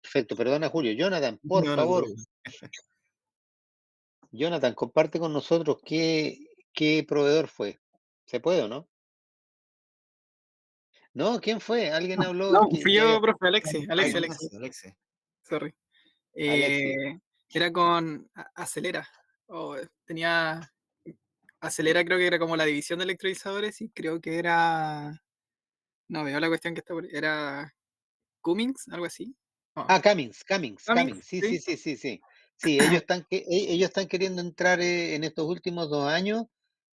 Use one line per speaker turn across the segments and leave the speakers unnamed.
Perfecto, perdona Julio. Jonathan, por
No, no te
favor,
preocupes.
Jonathan, comparte con nosotros qué proveedor fue. ¿Se puede o no? No, ¿quién fue? Alguien habló
No, fui
que
yo,
había.
profe, Alexi, Alexi, Alexi,
Alexis.
sorry.
Alexis.
Era con Acelera, tenía Acelera creo que era como la división de electrolizadores y creo que era, no veo la cuestión que está por era Cummins, algo así. No,
Cummins.
Cummins,
Sí,
sí.
sí, sí, sí, sí. Sí, ellos están queriendo entrar en estos últimos 2 años.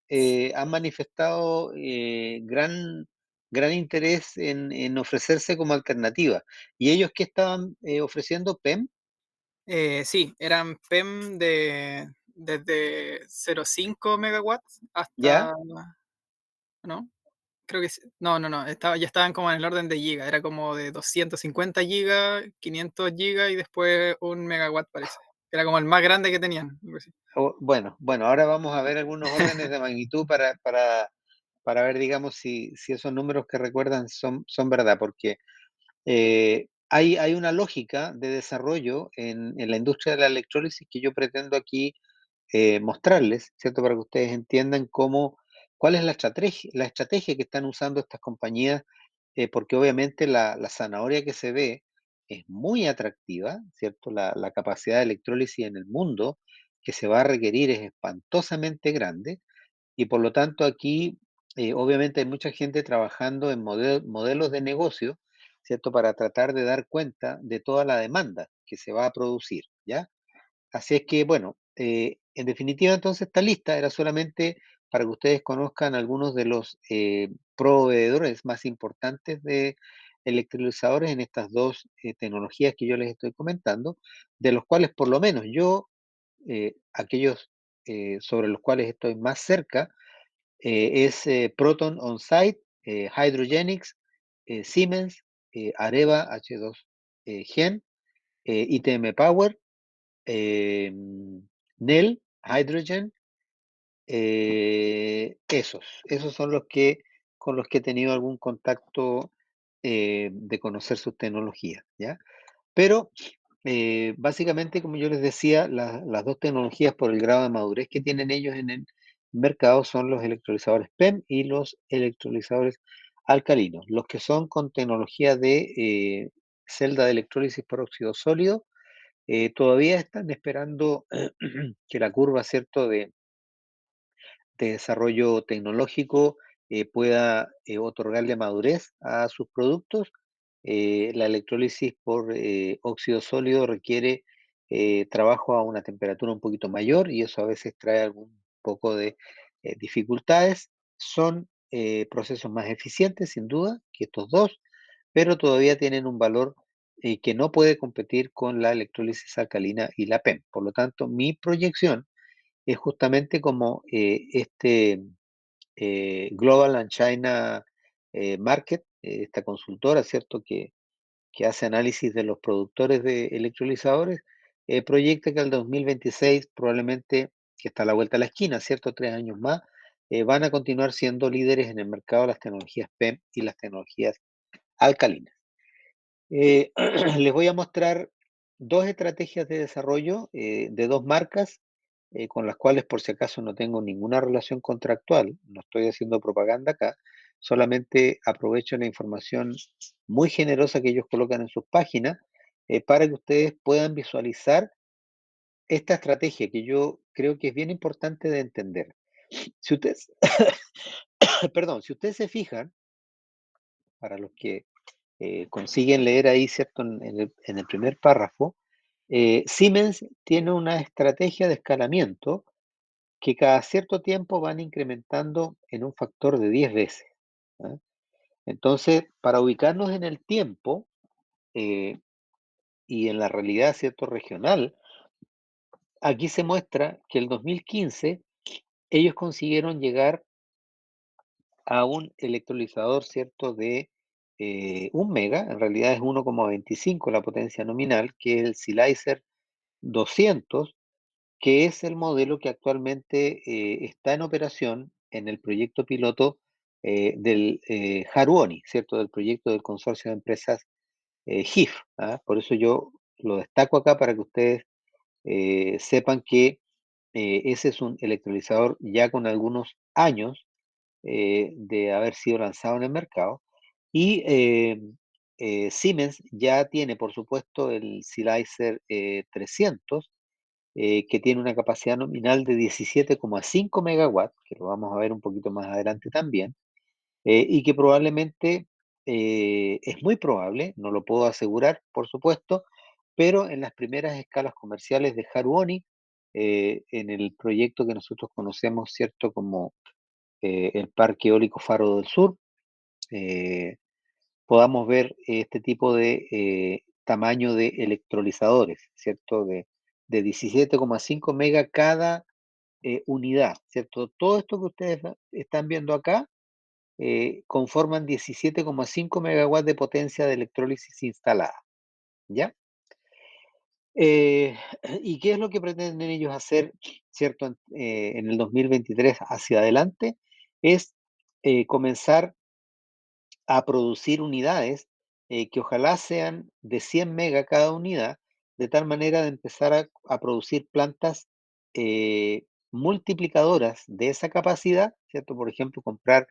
Han manifestado gran interés en ofrecerse como alternativa. ¿Y ellos qué estaban ofreciendo? ¿PEM?
Sí, eran PEM desde 0,5 megawatts
¿Ya?
hasta, ¿no? Creo que sí. No, no, no, ya estaban como en el orden de giga, era como de 250 gigas, 500 gigas y después 1 megawatt parece. Era como el más grande que tenían, algo así.
Bueno, ahora vamos a ver algunos órdenes de magnitud para ver, digamos, si esos números que recuerdan son verdad, porque hay una lógica de desarrollo en la industria de la electrólisis que yo pretendo aquí mostrarles, ¿cierto? Para que ustedes entiendan cuál es la estrategia que están usando estas compañías, porque obviamente la zanahoria que se ve es muy atractiva, ¿cierto? La capacidad de electrólisis en el mundo que se va a requerir es espantosamente grande y por lo tanto aquí obviamente hay mucha gente trabajando en modelos de negocio, ¿cierto? Para tratar de dar cuenta de toda la demanda que se va a producir, ¿ya? Así es que, bueno, en definitiva, entonces esta lista era solamente para que ustedes conozcan algunos de los proveedores más importantes de electrolizadores en estas dos tecnologías que yo les estoy comentando, de los cuales por lo menos yo, aquellos sobre los cuales estoy más cerca, es Proton On-Site, Hydrogenics, Siemens, Areva H2 Gen, ITM Power, Nel, Hydrogen, esos son los que con los que he tenido algún contacto de conocer sus tecnologías, ¿ya? Pero básicamente, como yo les decía, las dos tecnologías por el grado de madurez que tienen ellos en el mercado son los electrolizadores PEM y los electrolizadores alcalinos, los que son con tecnología de celda de electrólisis por óxido sólido. Todavía están esperando que la curva, ¿cierto?, de desarrollo tecnológico pueda otorgarle madurez a sus productos. La electrólisis por óxido sólido requiere trabajo a una temperatura un poquito mayor y eso a veces trae algún poco de dificultades. Son procesos más eficientes, sin duda, que estos dos, pero todavía tienen un valor que no puede competir con la electrólisis alcalina y la PEM. Por lo tanto, mi proyección es justamente como Global and China Market, esta consultora, ¿cierto? Que hace análisis de los productores de electrolizadores, proyecta que al 2026 probablemente, que está a la vuelta de la esquina, ¿cierto? 3 años más, van a continuar siendo líderes en el mercado de las tecnologías PEM y las tecnologías alcalinas. Les voy a mostrar dos estrategias de desarrollo de dos marcas con las cuales por si acaso no tengo ninguna relación contractual, no estoy haciendo propaganda acá, solamente aprovecho la información muy generosa que ellos colocan en sus páginas para que ustedes puedan visualizar esta estrategia que yo creo que es bien importante de entender. Si ustedes, perdón, si ustedes se fijan, para los que consiguen leer ahí, ¿cierto? En el primer párrafo, Siemens tiene una estrategia de escalamiento que cada cierto tiempo van incrementando en un factor de 10 veces. ¿Ah? Entonces, para ubicarnos en el tiempo eh, y en la realidad, ¿cierto? Regional, aquí se muestra que el 2015 ellos consiguieron llegar a un electrolizador, ¿cierto? De 1 mega, en realidad es 1,25 la potencia nominal, que es el Sileicer 200, que es el modelo que actualmente está en operación en el proyecto piloto del Haruoni, ¿cierto? Del proyecto del consorcio de empresas GIF. ¿Ah? Por eso yo lo destaco acá para que ustedes sepan que ese es un electrolizador ya con algunos años de haber sido lanzado en el mercado. Y Siemens ya tiene, por supuesto, el Sileicer 300, que tiene una capacidad nominal de 17,5 megawatts, que lo vamos a ver un poquito más adelante también, y que probablemente, es muy probable, no lo puedo asegurar, por supuesto, pero en las primeras escalas comerciales de Haruoni, en el proyecto que nosotros conocemos, ¿cierto? Como el Parque Eólico Faro del Sur, eh, podamos ver este tipo de tamaño de electrolizadores, ¿cierto? De 17,5 mega cada unidad, ¿cierto? Todo esto que ustedes están viendo acá conforman 17,5 megawatts de potencia de electrólisis instalada, ¿ya? Eh, ¿Y qué es lo que pretenden ellos hacer, ¿cierto? En el 2023 hacia adelante, es comenzar a producir unidades que ojalá sean de 100 mega cada unidad, de tal manera de empezar a producir plantas multiplicadoras de esa capacidad, ¿cierto? Por ejemplo, comprar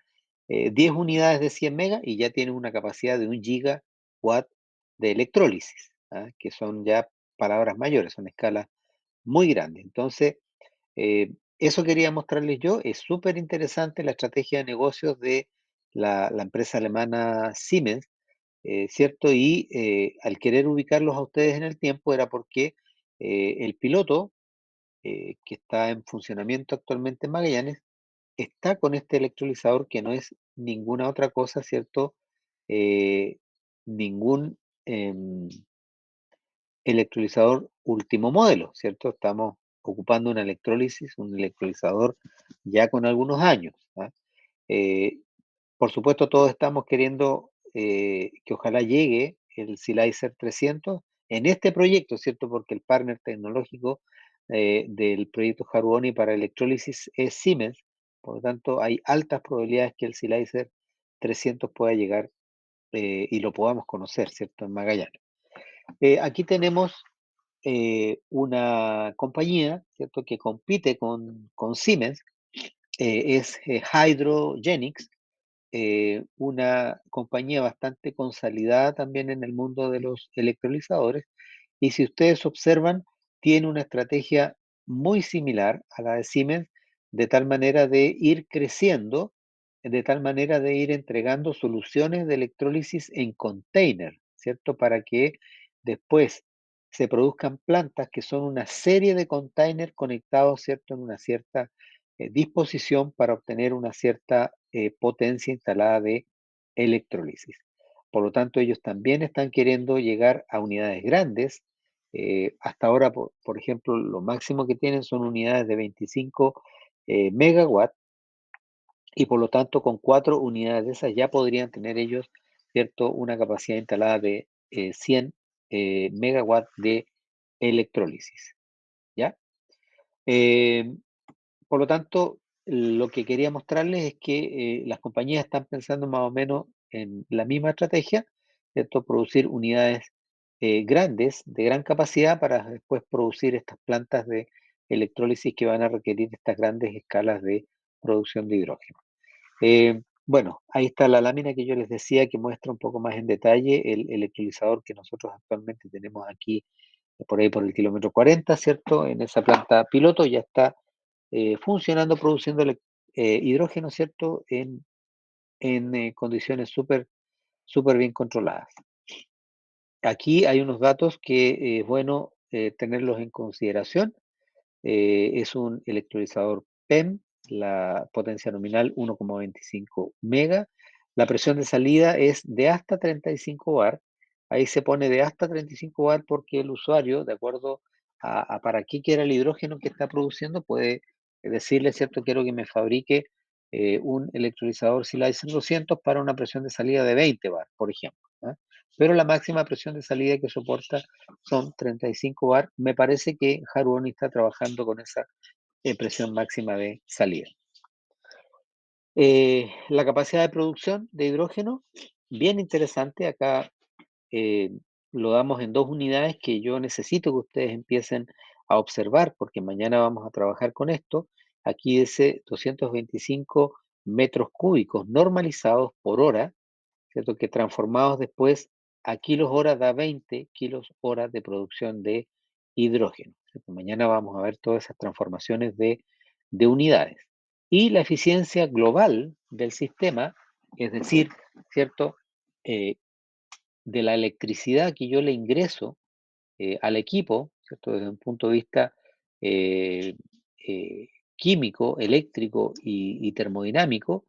10 unidades de 100 mega y ya tienen una capacidad de 1 gigawatt de electrólisis, ¿ah? Que son ya palabras mayores, son escalas muy grandes. Entonces, eso quería mostrarles yo. Es súper interesante la estrategia de negocios de la empresa alemana Siemens, ¿cierto? Y al querer ubicarlos a ustedes en el tiempo era porque el piloto que está en funcionamiento actualmente en Magallanes está con este electrolizador que no es ninguna otra cosa, ¿cierto? Eh, ningún em, electrolizador último modelo, ¿cierto? Estamos ocupando una electrólisis, un electrolizador ya con algunos años. ¿Ah? Eh, por supuesto, todos estamos queriendo que ojalá llegue el Sileicer 300 en este proyecto, ¿cierto? Porque el partner tecnológico del proyecto Haruoni para electrólisis es Siemens. Por lo tanto, hay altas probabilidades que el Sileicer 300 pueda llegar y lo podamos conocer, ¿cierto? En Magallanes. Aquí tenemos una compañía, ¿cierto? Que compite con Siemens, es Hydrogenics, una compañía bastante consolidada también en el mundo de los electrolizadores. Y si ustedes observan, tiene una estrategia muy similar a la de Siemens, de tal manera de ir creciendo, de tal manera de ir entregando soluciones de electrólisis en container, ¿cierto? Para que después se produzcan plantas que son una serie de containers conectados, ¿cierto? En una cierta disposición para obtener una cierta potencia instalada de electrólisis. Por lo tanto, ellos también están queriendo llegar a unidades grandes. Hasta ahora, por ejemplo, lo máximo que tienen son unidades de 25 megawatts y por lo tanto con 4 unidades de esas ya podrían tener ellos, ¿cierto? Una capacidad instalada de 100 megawatts de electrólisis, ¿ya? Eh, por lo tanto, lo que quería mostrarles es que las compañías están pensando más o menos en la misma estrategia, ¿cierto? Producir unidades grandes, de gran capacidad, para después producir estas plantas de electrólisis que van a requerir estas grandes escalas de producción de hidrógeno. Bueno, ahí está la lámina que yo les decía que muestra un poco más en detalle el electrolizador que nosotros actualmente tenemos aquí, por ahí por el kilómetro 40, ¿cierto? En esa planta piloto ya está funcionando, produciendo hidrógeno, ¿cierto? En condiciones súper bien controladas. Aquí hay unos datos que es bueno tenerlos en consideración. Es un electrolizador PEM, la potencia nominal 1,25 mega. La presión de salida es de hasta 35 bar. Ahí se pone de hasta 35 bar porque el usuario, de acuerdo a para qué quiera el hidrógeno que está produciendo, puede decirle, ¿cierto? Quiero que me fabrique un electrolizador Sileicer 200 para una presión de salida de 20 bar, por ejemplo. ¿Ah? Pero la máxima presión de salida que soporta son 35 bar. Me parece que Haruoni está trabajando con esa presión máxima de salida. La capacidad de producción de hidrógeno, bien interesante. Acá lo damos en 2 unidades que yo necesito que ustedes empiecen a observar, porque mañana vamos a trabajar con esto. Aquí dice 225 metros cúbicos normalizados por hora, ¿cierto? Que transformados después a kilos hora da 20 kilos hora de producción de hidrógeno, ¿cierto? Mañana vamos a ver todas esas transformaciones de unidades. Y la eficiencia global del sistema, es decir, ¿cierto? Eh, de la electricidad que yo le ingreso al equipo, ¿cierto? Desde un punto de vista eh, químico, eléctrico y termodinámico,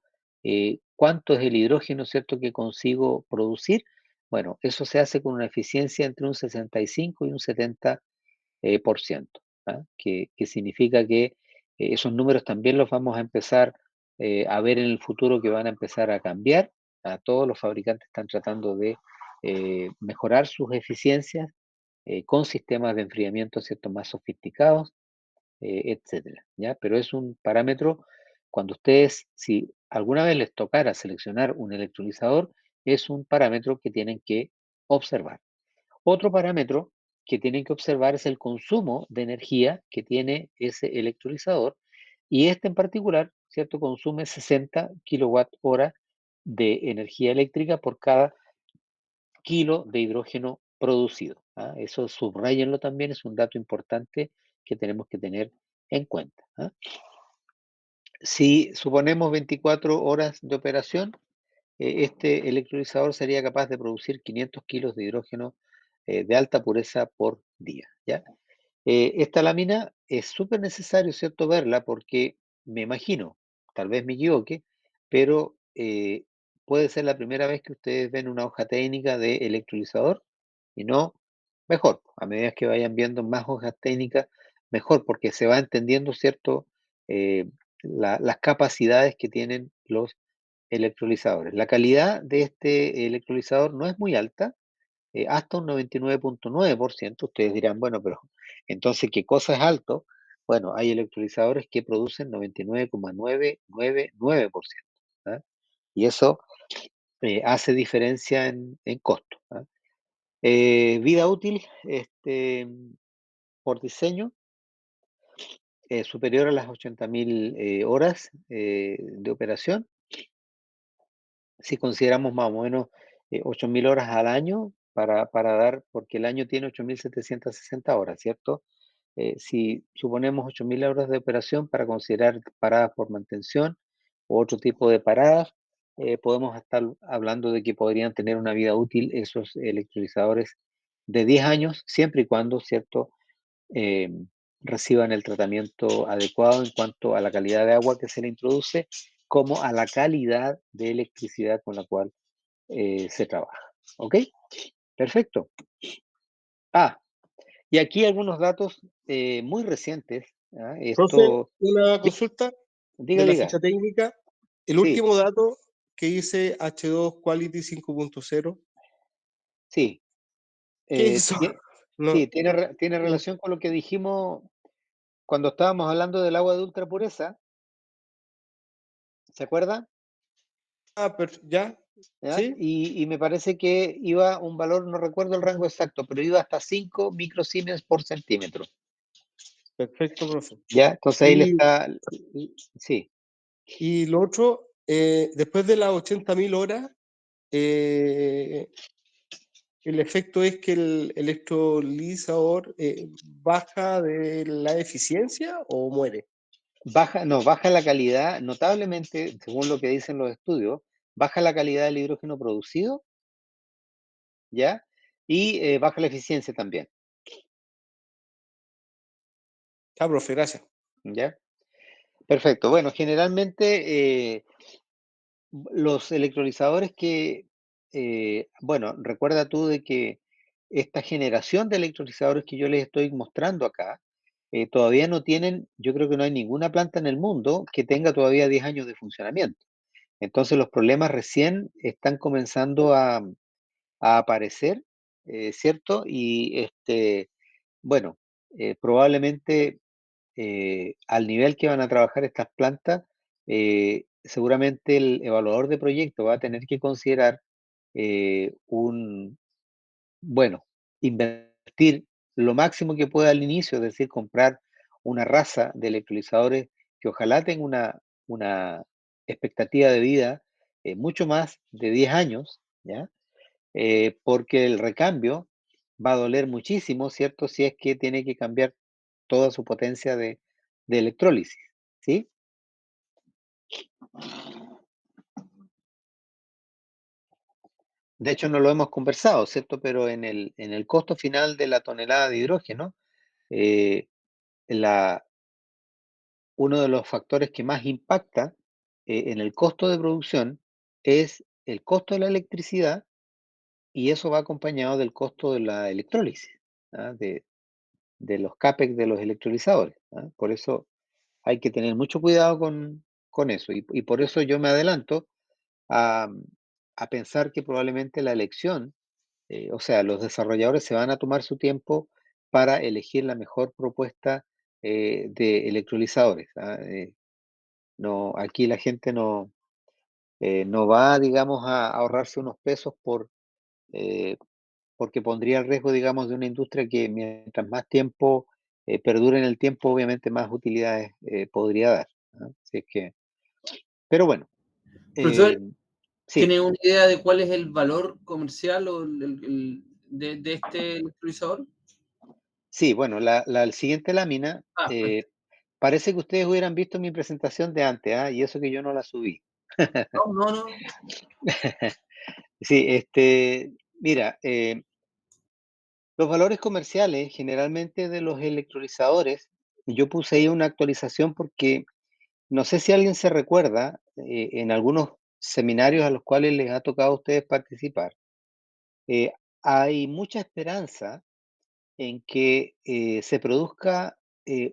¿cuánto es el hidrógeno, ¿cierto?, que consigo producir? Bueno, eso se hace con una eficiencia entre un 65 y un 70 por ciento, ¿ah? Que significa que esos números también los vamos a empezar a ver en el futuro, que van a empezar a cambiar. A todos los fabricantes están tratando de mejorar sus eficiencias con sistemas de enfriamiento, ¿cierto?, más sofisticados, etcétera, ¿ya? Pero es un parámetro, cuando ustedes, si alguna vez les tocara seleccionar un electrolizador, es un parámetro que tienen que observar. Otro parámetro que tienen que observar es el consumo de energía que tiene ese electrolizador, y este en particular, ¿cierto?, consume 60 kilowatt hora de energía eléctrica por cada kilo de hidrógeno producido, ¿ah? Eso subrayenlo también, es un dato importante que tenemos que tener en cuenta, ¿ah? Si suponemos 24 horas de operación, este electrolizador sería capaz de producir 500 kilos de hidrógeno de alta pureza por día, ¿ya? Esta lámina es súper necesario, ¿cierto?, verla, porque me imagino, tal vez me equivoque, pero puede ser la primera vez que ustedes ven una hoja técnica de electrolizador, y no, mejor, a medida que vayan viendo más hojas técnicas, mejor, porque se va entendiendo, ¿cierto?, eh, las capacidades que tienen los electrolizadores. La calidad de este electrolizador no es muy alta, hasta un 99.9%. Ustedes dirán, bueno, pero entonces, ¿qué cosa es alto? Bueno, hay electrolizadores que producen 99,999%, ¿ah? Y eso hace diferencia en costo, ¿ah? Vida útil, por diseño, superior a las 80.000 horas de operación. Si consideramos más o menos 8.000 horas al año para dar, porque el año tiene 8.760 horas, ¿cierto? Si suponemos 8.000 horas de operación para considerar paradas por mantención u otro tipo de paradas, podemos estar hablando de que podrían tener una vida útil esos electrolizadores de 10 años, siempre y cuando, ¿cierto?, eh, reciban el tratamiento adecuado en cuanto a la calidad de agua que se le introduce, como a la calidad de electricidad con la cual se trabaja. ¿Ok? Perfecto. Ah, y aquí algunos datos muy recientes, ¿ah?
Profe,
Esto,
una
di-
consulta de
diga,
la
diga.
ficha técnica. El
Sí,
último dato que dice H2 Quality 5.0,
sí.
¿qué es
eh,
eso?
tie-
No,
sí, tiene relación con lo que dijimos cuando estábamos hablando del agua de ultra pureza. ¿Se acuerda?
ya,
¿Ya?
sí,
Y me parece que iba un valor, no recuerdo el rango exacto, pero iba hasta 5 microsiemens por centímetro.
perfecto, profe.
¿Ya? Entonces ahí le
Y,
está, sí,
y lo otro, después de las 80.000 horas, eh, el efecto es que el electrolizador baja de la eficiencia o muere.
baja, no, baja la calidad notablemente, según lo que dicen los estudios, baja la calidad del hidrógeno producido, ¿ya? Y baja la eficiencia también,
Ya, profe, gracias.
¿ya? Perfecto. Bueno, generalmente los electrolizadores bueno, recuerda tú de que esta generación de electrolizadores que yo les estoy mostrando acá, todavía no tienen, yo creo que no hay ninguna planta en el mundo que tenga todavía 10 años de funcionamiento. Entonces los problemas recién están comenzando a aparecer, ¿cierto? Y bueno, probablemente al nivel que van a trabajar estas plantas, seguramente el evaluador de proyecto va a tener que considerar un, bueno, invertir lo máximo que pueda al inicio, es decir, comprar una raza de electrolizadores que ojalá tenga una expectativa de vida mucho más de 10 años, ¿ya? Porque el recambio va a doler muchísimo, ¿cierto? Si es que tiene que cambiar toda su potencia de electrólisis, ¿sí? De hecho, no lo hemos conversado, ¿cierto? Pero en el costo final de la tonelada de hidrógeno, eh, la, uno de los factores que más impacta en el costo de producción es el costo de la electricidad y eso va acompañado del costo de la electrólisis, ¿ah? De los CAPEX de los electrolizadores, ¿ah? Por eso hay que tener mucho cuidado con eso y por eso yo me adelanto a, a pensar que probablemente la elección, o sea, los desarrolladores se van a tomar su tiempo para elegir la mejor propuesta de electrolizadores, ¿ah? No, aquí la gente no va, digamos, a ahorrarse unos pesos eh, porque pondría el riesgo, digamos, de una industria que mientras más tiempo perdure en el tiempo, obviamente más utilidades podría dar, ¿no? Así es que, pero bueno,
Profesor,
eh, sí,
¿tiene una idea de cuál es el valor comercial o de este electrolizador?
sí, bueno, la siguiente lámina,
Ah, perfecto.
parece que ustedes hubieran visto mi presentación de antes, ¿ah? Y eso que yo no la subí.
No, no, no.
Sí, mira, los valores comerciales generalmente de los electrolizadores, yo puse ahí una actualización porque no sé si alguien se recuerda en algunos seminarios a los cuales les ha tocado a ustedes participar, eh, hay mucha esperanza en que se produzca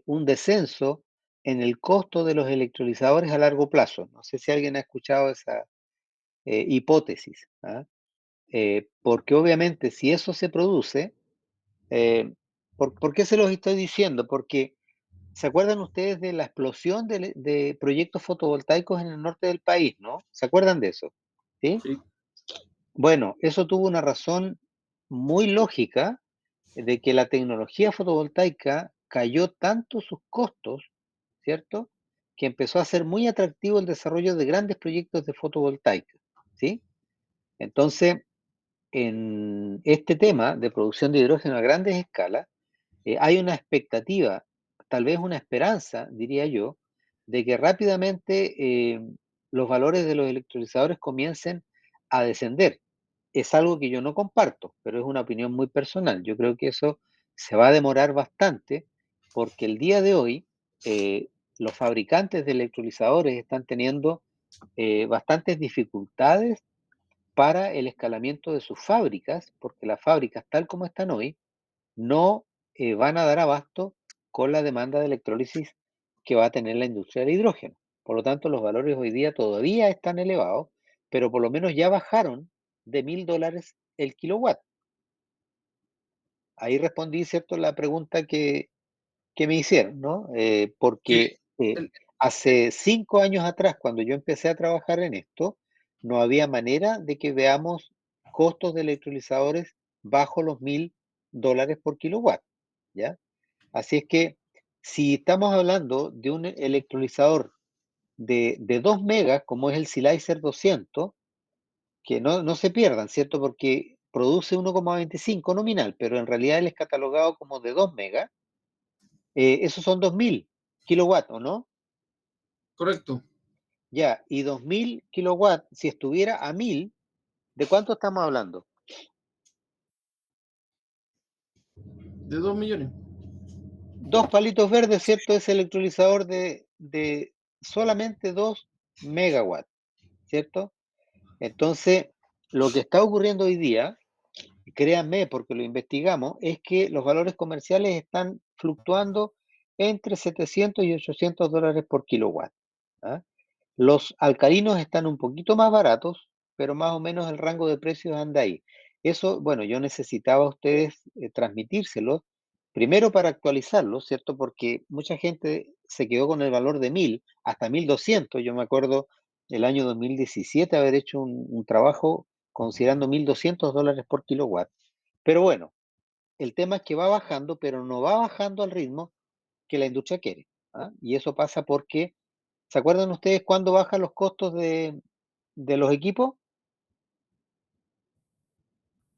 un descenso en el costo de los electrolizadores a largo plazo. No sé si alguien ha escuchado esa hipótesis, ¿ah? Porque obviamente si eso se produce, ¿por qué se los estoy diciendo? Porque ¿se acuerdan ustedes de la explosión de proyectos fotovoltaicos en el norte del país, no? ¿Se acuerdan de eso? ¿Sí?
Sí,
Bueno, eso tuvo una razón muy lógica de que la tecnología fotovoltaica cayó tanto sus costos, ¿cierto? Que empezó a ser muy atractivo el desarrollo de grandes proyectos de fotovoltaica, ¿sí? Entonces, en este tema de producción de hidrógeno a grandes escalas, hay una expectativa, tal vez una esperanza, diría yo, de que rápidamente los valores de los electrolizadores comiencen a descender. Es algo que yo no comparto, pero es una opinión muy personal. Yo creo que eso se va a demorar bastante porque el día de hoy eh, los fabricantes de electrolizadores están teniendo bastantes dificultades para el escalamiento de sus fábricas, porque las fábricas tal como están hoy no van a dar abasto con la demanda de electrólisis que va a tener la industria del hidrógeno. Por lo tanto, los valores hoy día todavía están elevados, pero por lo menos ya bajaron de $1.000 el kilowatt. Ahí respondí, ¿cierto?, la pregunta que me hicieron, ¿no?
que
Porque
el-
hace 5 años atrás, cuando yo empecé a trabajar en esto, no había manera de que veamos costos de electrolizadores bajo los $1.000 por kilowatt, ¿ya? Así es que si estamos hablando de un electrolizador de 2 megas, como es el Silyzer 200, que no se pierdan, ¿cierto? Porque produce 1,25 nominal, pero en realidad él es catalogado como de 2 megas. Esos son 2.000 kilowatts, ¿o no?
correcto,
Ya, y 2.000 kilowatts, si estuviera a 1.000, ¿de cuánto estamos hablando?
de 2 millones.
Dos palitos verdes, ¿cierto? Es electrolizador de solamente 2 megawatts, ¿cierto? Entonces, lo que está ocurriendo hoy día, y créanme porque lo investigamos, es que los valores comerciales están fluctuando entre 700 y $800 por kilowatt, ¿ah? Los alcalinos están un poquito más baratos, pero más o menos el rango de precios anda ahí. Eso, bueno, yo necesitaba a ustedes transmitírselo, primero para actualizarlo, ¿cierto? Porque mucha gente se quedó con el valor de 1.000 hasta 1.200. Yo me acuerdo el año 2017 haber hecho un trabajo considerando $1.200 por kilowatt. Pero bueno, el tema es que va bajando, pero no va bajando al ritmo que la industria quiere. ¿Ah? Y eso pasa porque, ¿se acuerdan ustedes cuándo bajan los costos de los equipos?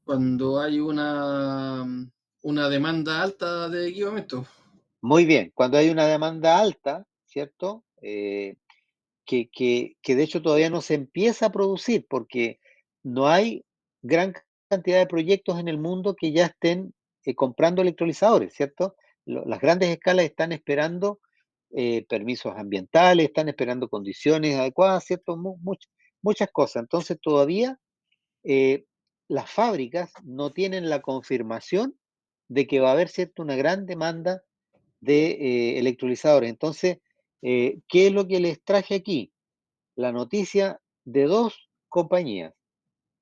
Cuando hay una demanda alta de equipamiento.
Muy bien, cuando hay una demanda alta, ¿cierto? Que de hecho todavía no se empieza a producir porque no hay gran cantidad de proyectos en el mundo que ya estén comprando electrolizadores, ¿cierto? Las grandes escalas están esperando permisos ambientales, están esperando condiciones adecuadas, ¿cierto? Muchas cosas. Entonces todavía eh, las fábricas no tienen la confirmación de que va a haber, ¿cierto?, una gran demanda de electrolizadores. Entonces, ¿qué es lo que les traje aquí? La noticia de dos compañías.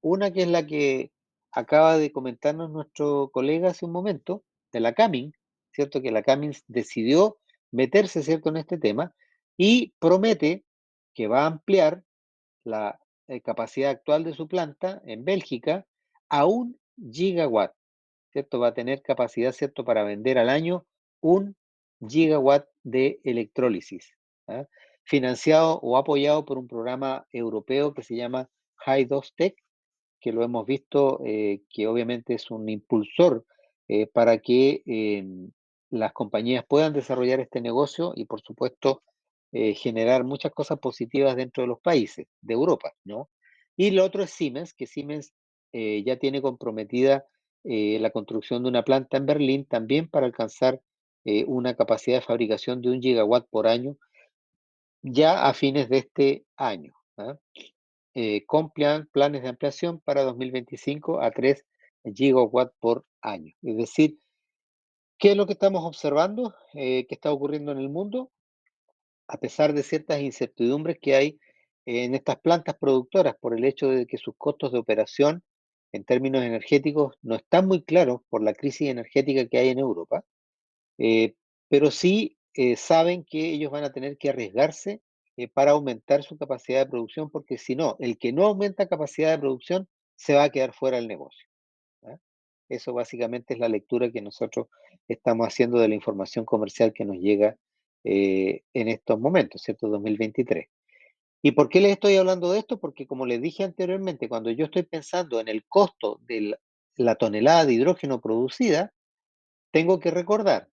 Una que es la que acaba de comentarnos nuestro colega hace un momento, de la Cummins, ¿cierto? Que la Cummins decidió meterse, ¿cierto?, en este tema y promete que va a ampliar la capacidad actual de su planta en Bélgica a 1 gigawatt, ¿cierto? Va a tener capacidad, ¿cierto?, para vender al año 1 gigawatt de electrólisis, ¿ah? Financiado o apoyado por un programa europeo que se llama Hy2Tech, que lo hemos visto, que obviamente es un impulsor para que las compañías puedan desarrollar este negocio y, por supuesto, generar muchas cosas positivas dentro de los países de Europa, ¿no? Y lo otro es Siemens, que Siemens ya tiene comprometida la construcción de una planta en Berlín también para alcanzar una capacidad de fabricación de 1 gigawatt por año ya a fines de este año, ¿ah? Con planes de ampliación para 2025 a 3 gigawatts por año. Es decir, ¿qué es lo que estamos observando que está ocurriendo en el mundo? A pesar de ciertas incertidumbres que hay en estas plantas productoras por el hecho de que sus costos de operación en términos energéticos no están muy claros por la crisis energética que hay en Europa, eh, pero sí saben que ellos van a tener que arriesgarse para aumentar su capacidad de producción, porque si no, el que no aumenta capacidad de producción se va a quedar fuera del negocio. ¿Ah? Eso básicamente es la lectura que nosotros estamos haciendo de la información comercial que nos llega en estos momentos, ¿cierto? 2023. ¿Y por qué les estoy hablando de esto? Porque como les dije anteriormente, cuando yo estoy pensando en el costo de la tonelada de hidrógeno producida, tengo que recordar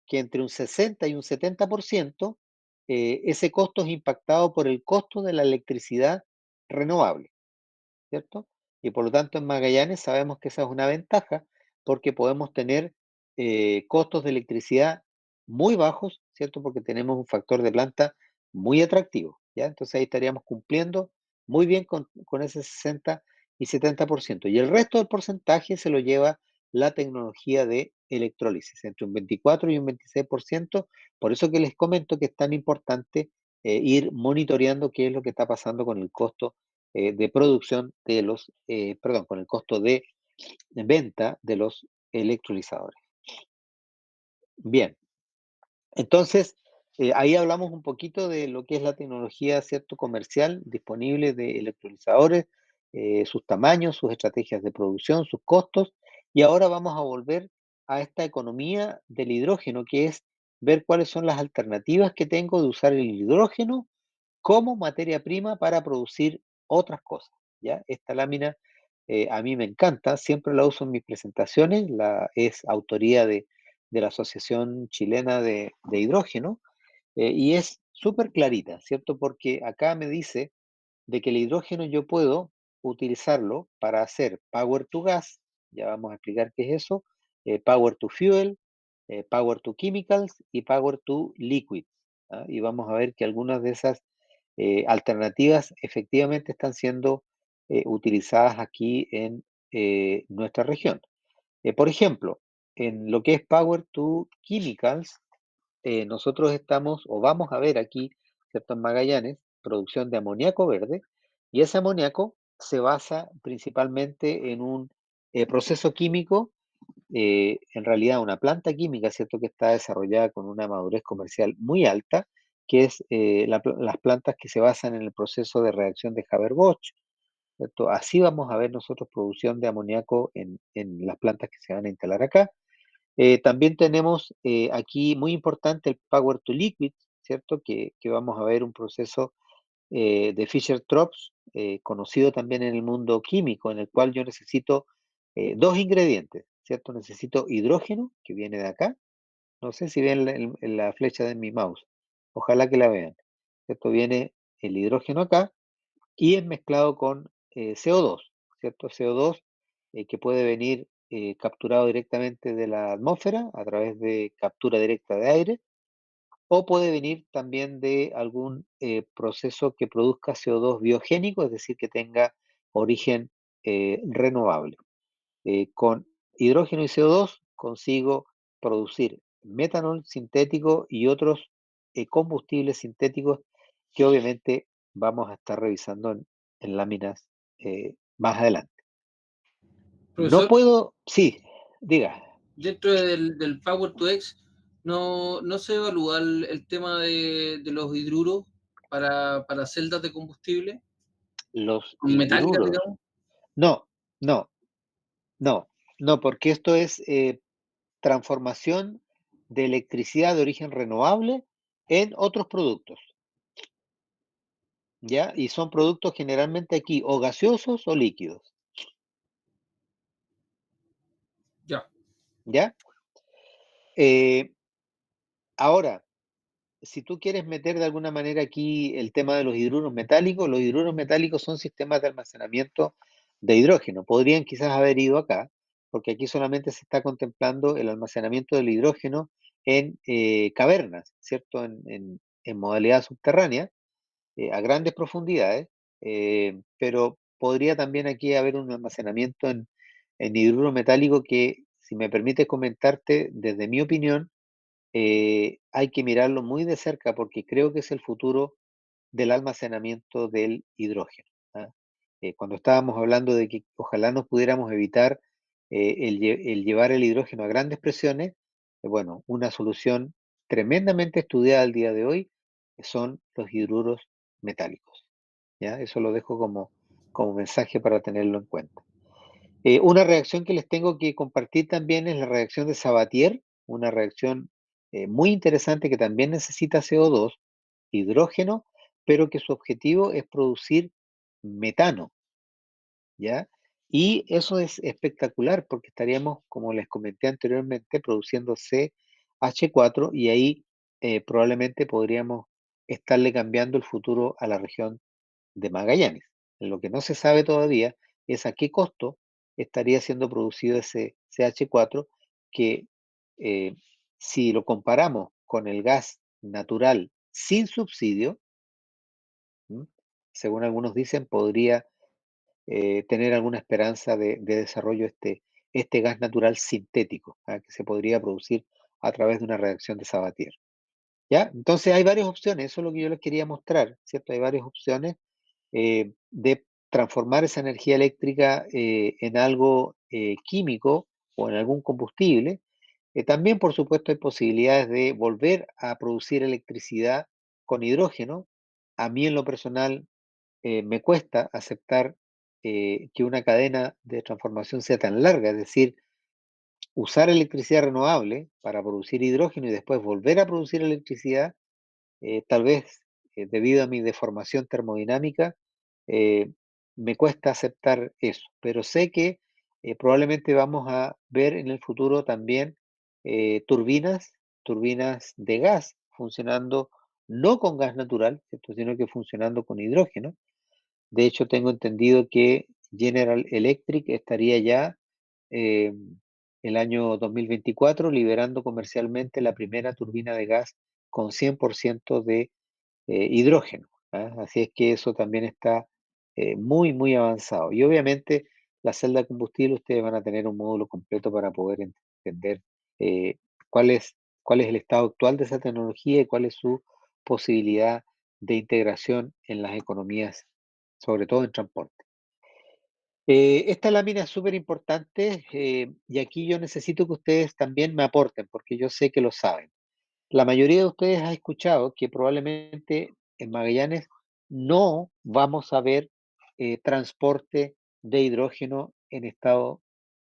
que entre un 60 y un 70% ese costo es impactado por el costo de la electricidad renovable, ¿cierto? Y por lo tanto en Magallanes sabemos que esa es una ventaja porque podemos tener costos de electricidad muy bajos, ¿cierto? Porque tenemos un factor de planta muy atractivo, ¿ya? Entonces ahí estaríamos cumpliendo muy bien con ese 60 y 70%. Y el resto del porcentaje se lo lleva la tecnología de electrólisis, entre un 24 y un 26%. Por eso que les comento que es tan importante ir monitoreando qué es lo que está pasando con el costo de producción de los, perdón, con el costo de venta de los electrolizadores. Bien, entonces ahí hablamos un poquito de lo que es la tecnología, ¿cierto?, comercial disponible de electrolizadores, sus tamaños, sus estrategias de producción, sus costos, y ahora vamos a volver a esta economía del hidrógeno, que es ver cuáles son las alternativas que tengo de usar el hidrógeno como materia prima para producir otras cosas, ¿ya? Esta lámina a mí me encanta, siempre la uso en mis presentaciones, es autoría de la Asociación Chilena de Hidrógeno, y es súper clarita, ¿cierto? Porque acá me dice de que el hidrógeno yo puedo utilizarlo para hacer power to gas, ya vamos a explicar qué es eso, power to fuel, power to chemicals y power to liquids, ¿ah? Y vamos a ver que algunas de esas alternativas efectivamente están siendo utilizadas aquí en nuestra región. Por ejemplo, en lo que es Power to Chemicals, nosotros estamos o vamos a ver aquí, ¿cierto?, en Magallanes, producción de amoníaco verde, y ese amoníaco se basa principalmente en un proceso químico, en realidad una planta química, ¿cierto?, que está desarrollada con una madurez comercial muy alta, que es las plantas que se basan en el proceso de reacción de Haber-Bosch, ¿cierto? Así vamos a ver nosotros producción de amoníaco en las plantas que se van a instalar acá. También tenemos aquí muy importante el Power to Liquid, ¿cierto? Que vamos a ver un proceso de Fischer-Tropsch, conocido también en el mundo químico, en el cual yo necesito dos ingredientes, ¿cierto? Necesito hidrógeno, que viene de acá. No sé si ven la flecha de mi mouse. Ojalá que la vean. Esto viene el hidrógeno acá y es mezclado con CO2, ¿cierto? CO2 que puede venir capturado directamente de la atmósfera a través de captura directa de aire o puede venir también de algún proceso que produzca CO2 biogénico, es decir, que tenga origen renovable. Con hidrógeno y CO2 consigo producir metanol sintético y otros combustibles sintéticos que obviamente vamos a estar revisando en láminas más adelante. No
Profesor,
puedo, sí, diga,
dentro del Power to X, ¿no se evalúa el tema de los hidruros para celdas de combustible?
los
Con metálicas,
hidruros.
digamos.
No, no, no, no, porque esto es transformación de electricidad de origen renovable en otros productos, ¿ya? Y son productos generalmente aquí o gaseosos o líquidos,
Ya.
¿ya? Eh, ahora, si tú quieres meter de alguna manera aquí el tema de los hidruros metálicos son sistemas de almacenamiento de hidrógeno. Podrían quizás haber ido acá, porque aquí solamente se está contemplando el almacenamiento del hidrógeno en cavernas, ¿cierto? En modalidad subterránea a grandes profundidades, pero podría también aquí haber un almacenamiento en hidruro metálico que, si me permite comentarte, desde mi opinión, hay que mirarlo muy de cerca porque creo que es el futuro del almacenamiento del hidrógeno. ¿Ah? Cuando estábamos hablando de que ojalá nos pudiéramos evitar el llevar el hidrógeno a grandes presiones, bueno, una solución tremendamente estudiada al día de hoy son los hidruros metálicos. ¿Ya? Eso lo dejo como mensaje para tenerlo en cuenta. Una reacción que les tengo que compartir también es la reacción de Sabatier, una reacción muy interesante que también necesita CO2, hidrógeno, pero que su objetivo es producir metano, ¿ya? Y eso es espectacular porque estaríamos, como les comenté anteriormente, produciendo CH4 y ahí probablemente podríamos estarle cambiando el futuro a la región de Magallanes. Lo que no se sabe todavía es a qué costo estaría siendo producido ese CH4 que eh, si lo comparamos con el gas natural sin subsidio, ¿m? Según algunos dicen, podría tener alguna esperanza de desarrollo este gas natural sintético, ¿ah? Que se podría producir a través de una reacción de Sabatier. ¿Ya? Entonces hay varias opciones, eso es lo que yo les quería mostrar, ¿cierto? Hay varias opciones de transformar esa energía eléctrica en algo químico o en algún combustible. También, por supuesto, hay posibilidades de volver a producir electricidad con hidrógeno. A mí en lo personal me cuesta aceptar que una cadena de transformación sea tan larga, es decir, usar electricidad renovable para producir hidrógeno y después volver a producir electricidad tal vez debido a mi deformación termodinámica, eh, me cuesta aceptar eso, pero sé que probablemente vamos a ver en el futuro también turbinas de gas funcionando no con gas natural, ¿cierto? Sino que funcionando con hidrógeno. De hecho, tengo entendido que General Electric estaría ya eh, el año 2024 liberando comercialmente la primera turbina de gas con 100% de hidrógeno. ¿Ah? Así es que eso también está muy, muy avanzado. Y obviamente la celda de combustible ustedes van a tener un módulo completo para poder entender eh, cuál es, cuál es el estado actual de esa tecnología y cuál es su posibilidad de integración en las economías, sobre todo en transporte. Esta lámina es súper importante y aquí yo necesito que ustedes también me aporten porque yo sé que lo saben. La mayoría de ustedes ha escuchado que probablemente en Magallanes no vamos a ver transporte de hidrógeno en estado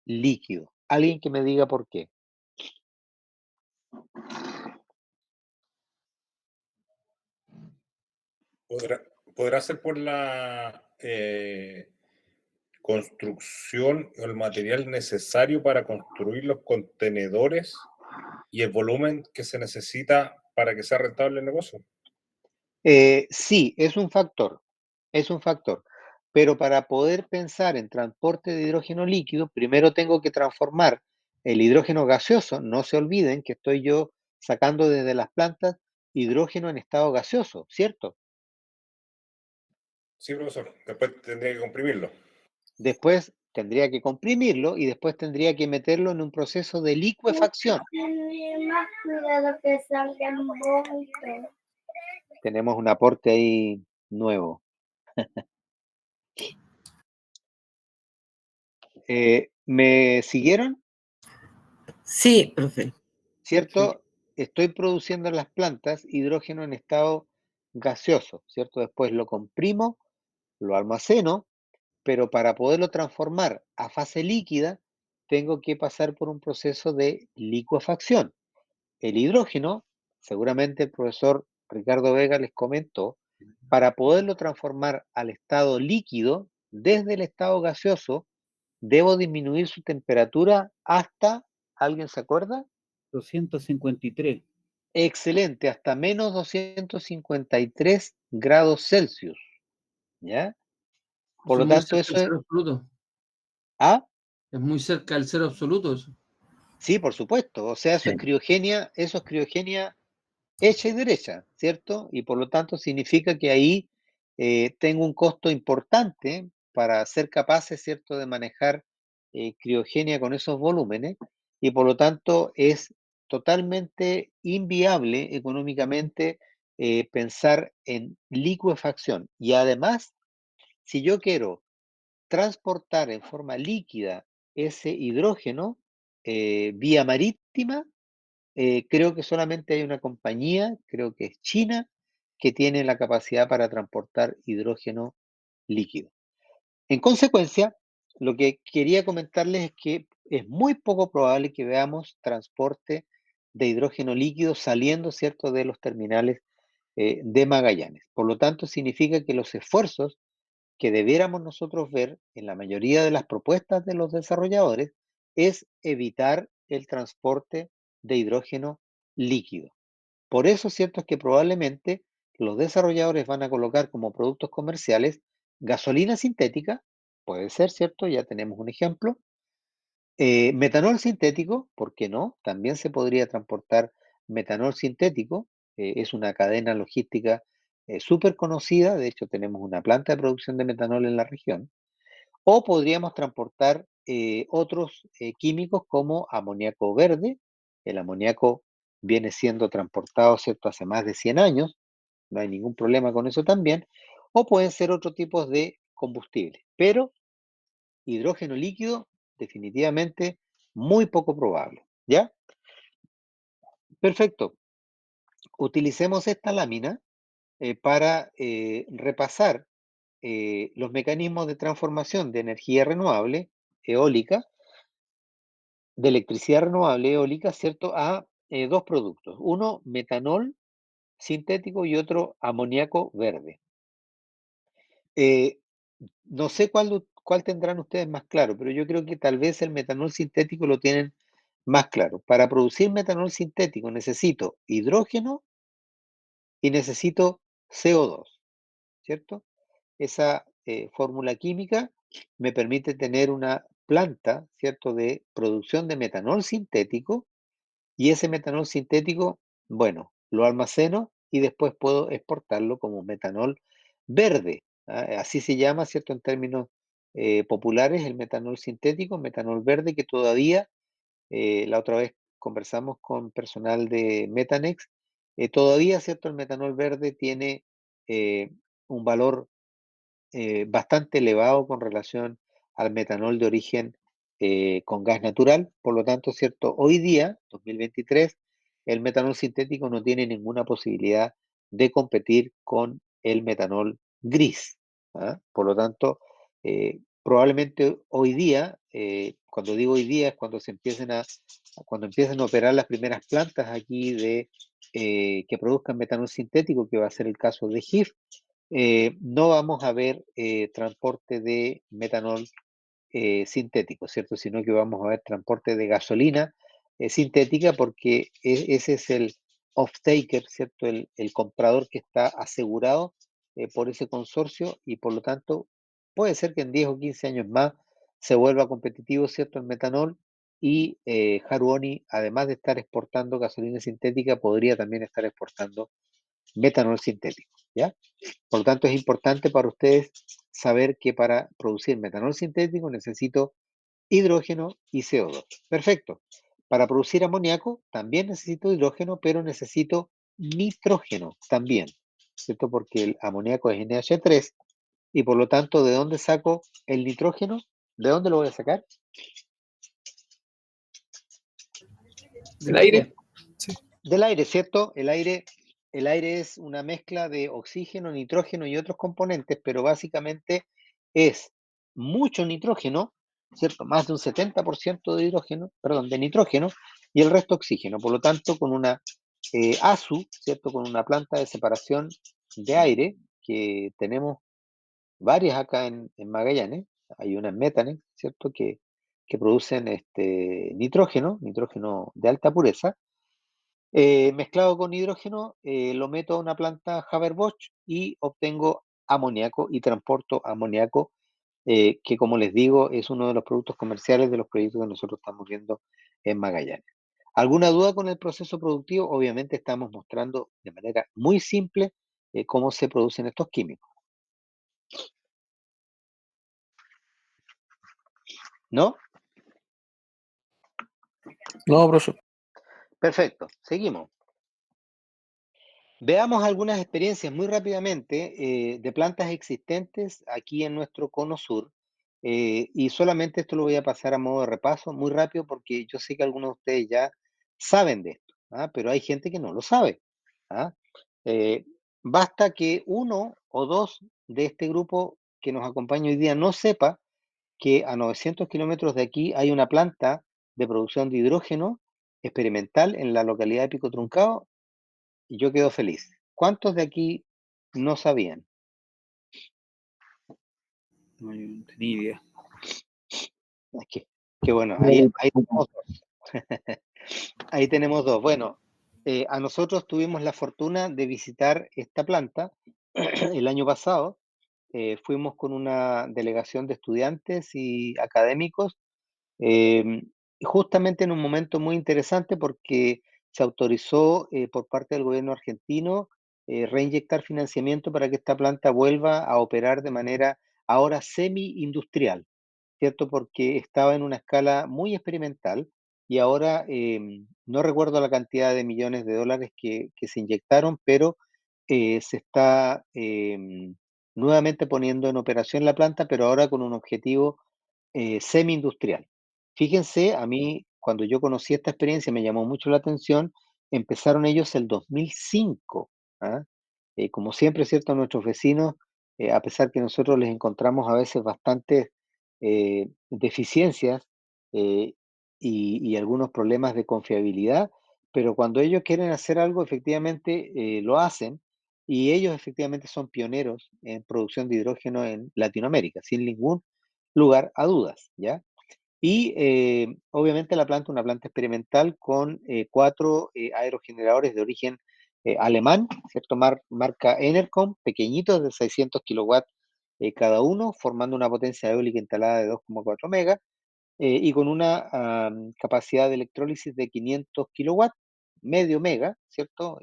líquido. Alguien que me diga por qué.
¿Podrá, podrá ser por la construcción o el material necesario para construir los contenedores y el volumen que se necesita para que sea rentable el negocio?
Sí, es un factor, pero para poder pensar en transporte de hidrógeno líquido, primero tengo que transformar el hidrógeno gaseoso, no se olviden que estoy yo sacando desde las plantas hidrógeno en estado gaseoso, ¿cierto?
Sí, profesor. Después tendría que comprimirlo.
Después tendría que comprimirlo y después tendría que meterlo en un proceso de licuefacción.
Tener más cuidado que salga envuelto.
Tenemos un aporte ahí nuevo. ¿Me siguieron?
Sí, profe.
¿Cierto? Estoy produciendo en las plantas hidrógeno en estado gaseoso, ¿cierto? Después lo comprimo, lo almaceno, pero para poderlo transformar a fase líquida, tengo que pasar por un proceso de licuefacción. El hidrógeno, seguramente el profesor Ricardo Vega les comentó, para poderlo transformar al estado líquido, desde el estado gaseoso, debo disminuir su temperatura hasta, ¿alguien se acuerda?
253.
Excelente, hasta menos 253 grados Celsius, ¿ya? Por
Eso
lo
es muy
tanto,
cerca del
eso es...
cero absoluto.
¿Ah?
Es muy cerca del cero absoluto eso.
Sí, por supuesto. O sea,
Sí.
eso es criogenia hecha y derecha, ¿cierto? Y por lo tanto significa que ahí tengo un costo importante para ser capaces, ¿cierto?, de manejar criogenia con esos volúmenes y por lo tanto es totalmente inviable económicamente pensar en licuefacción. Y además, si yo quiero transportar en forma líquida ese hidrógeno vía marítima, creo que solamente hay una compañía, creo que es China, que tiene la capacidad para transportar hidrógeno líquido. En consecuencia, lo que quería comentarles es que es muy poco probable que veamos transporte de hidrógeno líquido saliendo, ¿cierto?, de los terminales de Magallanes. Por lo tanto, significa que los esfuerzos que debiéramos nosotros ver en la mayoría de las propuestas de los desarrolladores es evitar el transporte de hidrógeno líquido. Por eso, cierto es que probablemente los desarrolladores van a colocar como productos comerciales gasolina sintética, puede ser, ¿cierto? Ya tenemos un ejemplo. Metanol sintético, ¿por qué no? También se podría transportar metanol sintético, es una cadena logística súper conocida, de hecho tenemos una planta de producción de metanol en la región, o podríamos transportar otros químicos como amoníaco verde. El amoníaco viene siendo transportado, ¿cierto?, hace más de 100 años, no hay ningún problema con eso también, o pueden ser otros tipos de combustibles, pero hidrógeno líquido, definitivamente muy poco probable. ¿Ya? Perfecto. Utilicemos esta lámina para repasar los mecanismos de transformación de energía renovable, eólica, de electricidad renovable eólica, ¿cierto? A dos productos. Uno, metanol sintético y otro, amoníaco verde. Eh, no sé cuál tendrán ustedes más claro, pero yo creo que tal vez el metanol sintético lo tienen más claro. Para producir metanol sintético necesito hidrógeno y necesito CO2, ¿cierto? Esa fórmula química me permite tener una planta, ¿cierto?, de producción de metanol sintético y ese metanol sintético, bueno, lo almaceno y después puedo exportarlo como metanol verde. ¿Ah? Así se llama, ¿cierto?, en términos populares, el metanol sintético, metanol verde, que todavía, la otra vez conversamos con personal de Metanex, todavía, ¿cierto?, el metanol verde tiene un valor bastante elevado con relación al metanol de origen con gas natural. Por lo tanto, ¿cierto? Hoy día, 2023, el metanol sintético no tiene ninguna posibilidad de competir con el metanol gris. ¿Ah? Por lo tanto, probablemente hoy día, cuando digo hoy día, es cuando cuando empiecen a operar las primeras plantas aquí que produzcan metanol sintético, que va a ser el caso de GIF, no vamos a ver transporte de metanol sintético, ¿cierto? Sino que vamos a ver transporte de gasolina sintética porque ese es el off-taker, ¿cierto? El comprador que está asegurado por ese consorcio y por lo tanto puede ser que en 10 o 15 años más se vuelva competitivo, ¿cierto? El metanol y Haruoni, además de estar exportando gasolina sintética, podría también estar exportando metanol sintético, ¿ya? Por lo tanto, es importante para ustedes saber que para producir metanol sintético necesito hidrógeno y CO2. Perfecto. Para producir amoníaco también necesito hidrógeno, pero necesito nitrógeno también, ¿cierto? Porque el amoníaco es NH3 y por lo tanto, ¿de dónde saco el nitrógeno? ¿De dónde lo voy a sacar?
¿Del aire?
Sí.
Del aire, ¿cierto? El aire es una mezcla de oxígeno, nitrógeno y otros componentes, pero básicamente es mucho nitrógeno, ¿cierto? Más de un 70% de hidrógeno, perdón, de nitrógeno y el resto oxígeno. Por lo tanto, con una ASU, ¿cierto? Con una planta de separación de aire, que tenemos varias acá en Magallanes, hay una en Metane, ¿cierto? Que producen nitrógeno de alta pureza, mezclado con hidrógeno, lo meto a una planta Haber-Bosch y obtengo amoníaco y transporto amoníaco, que como les digo es uno de los productos comerciales de los proyectos que nosotros estamos viendo en Magallanes. ¿Alguna duda con el proceso productivo? Obviamente estamos mostrando de manera muy simple cómo se producen estos químicos. ¿No?
No, profe.
Perfecto, seguimos. Veamos algunas experiencias muy rápidamente de plantas existentes aquí en nuestro cono sur. Y solamente esto lo voy a pasar a modo de repaso muy rápido porque yo sé que algunos de ustedes ya saben de esto, ¿ah? Pero hay gente que no lo sabe, ¿ah? Eh, Basta que uno o dos de este grupo que nos acompaña hoy día no sepa que a 900 kilómetros de aquí hay una planta de producción de hidrógeno experimental en la localidad de Pico Truncado y yo quedo feliz. ¿Cuántos de aquí no sabían?
No, yo no tenía idea.
Es que, qué bueno, ahí tenemos dos. Ahí tenemos dos. Bueno, a nosotros tuvimos la fortuna de visitar esta planta el año pasado. Fuimos con una delegación de estudiantes y académicos, eh, justamente en un momento muy interesante porque se autorizó por parte del gobierno argentino reinyectar financiamiento para que esta planta vuelva a operar de manera ahora semi-industrial, ¿cierto? Porque estaba en una escala muy experimental y ahora no recuerdo la cantidad de millones de dólares que se inyectaron, pero se está nuevamente poniendo en operación la planta, pero ahora con un objetivo semi-industrial. Fíjense, a mí cuando yo conocí esta experiencia me llamó mucho la atención, empezaron ellos el 2005, ¿ah? Como siempre, ¿cierto? Nuestros vecinos, a pesar que nosotros les encontramos a veces bastantes deficiencias eh, y algunos problemas de confiabilidad, pero cuando ellos quieren hacer algo, efectivamente lo hacen y ellos efectivamente son pioneros en producción de hidrógeno en Latinoamérica, sin ningún lugar a dudas, ¿ya? Y obviamente la planta, una planta experimental con 4 aerogeneradores de origen alemán, ¿cierto? Marca Enercon, pequeñitos de 600 kilowatts cada uno, formando una potencia eólica instalada de 2,4 megas y con una capacidad de electrólisis de 500 kilowatts, medio mega, ¿cierto?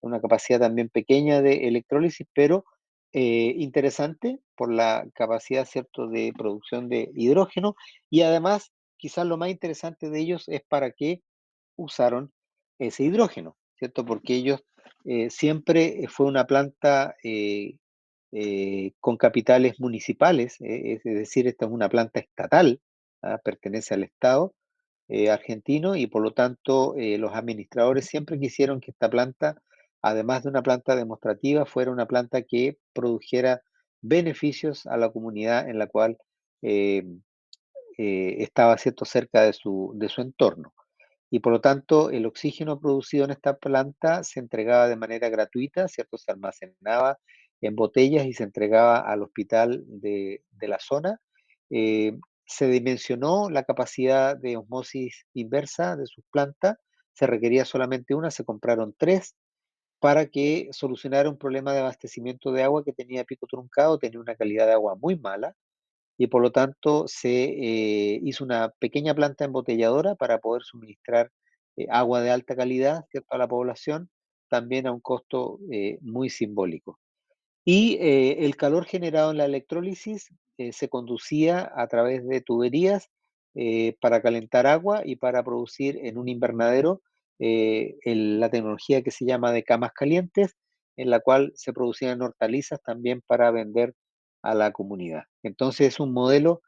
Una capacidad también pequeña de electrólisis, pero interesante por la capacidad, ¿cierto?, de producción de hidrógeno y además, quizás lo más interesante de ellos es para qué usaron ese hidrógeno, ¿cierto? Porque ellos siempre fue una planta con capitales municipales, es decir, esta es una planta estatal, ¿ah? Pertenece al Estado argentino y por lo tanto los administradores siempre quisieron que esta planta, además de una planta demostrativa, fuera una planta que produjera beneficios a la comunidad en la cual eh, estaba, ¿cierto?, cerca de su entorno. Y por lo tanto, el oxígeno producido en esta planta se entregaba de manera gratuita, ¿cierto? Se almacenaba en botellas y se entregaba al hospital de la zona. Se dimensionó la capacidad de osmosis inversa de sus plantas, se requería solamente una, se compraron 3 para que solucionara un problema de abastecimiento de agua que tenía Pico Truncado, tenía una calidad de agua muy mala y por lo tanto se hizo una pequeña planta embotelladora para poder suministrar agua de alta calidad, ¿cierto?, a la población, también a un costo muy simbólico. Y el calor generado en la electrólisis se conducía a través de tuberías para calentar agua y para producir en un invernadero la tecnología que se llama de camas calientes, en la cual se producían hortalizas también para vender a la comunidad. Entonces es un modelo,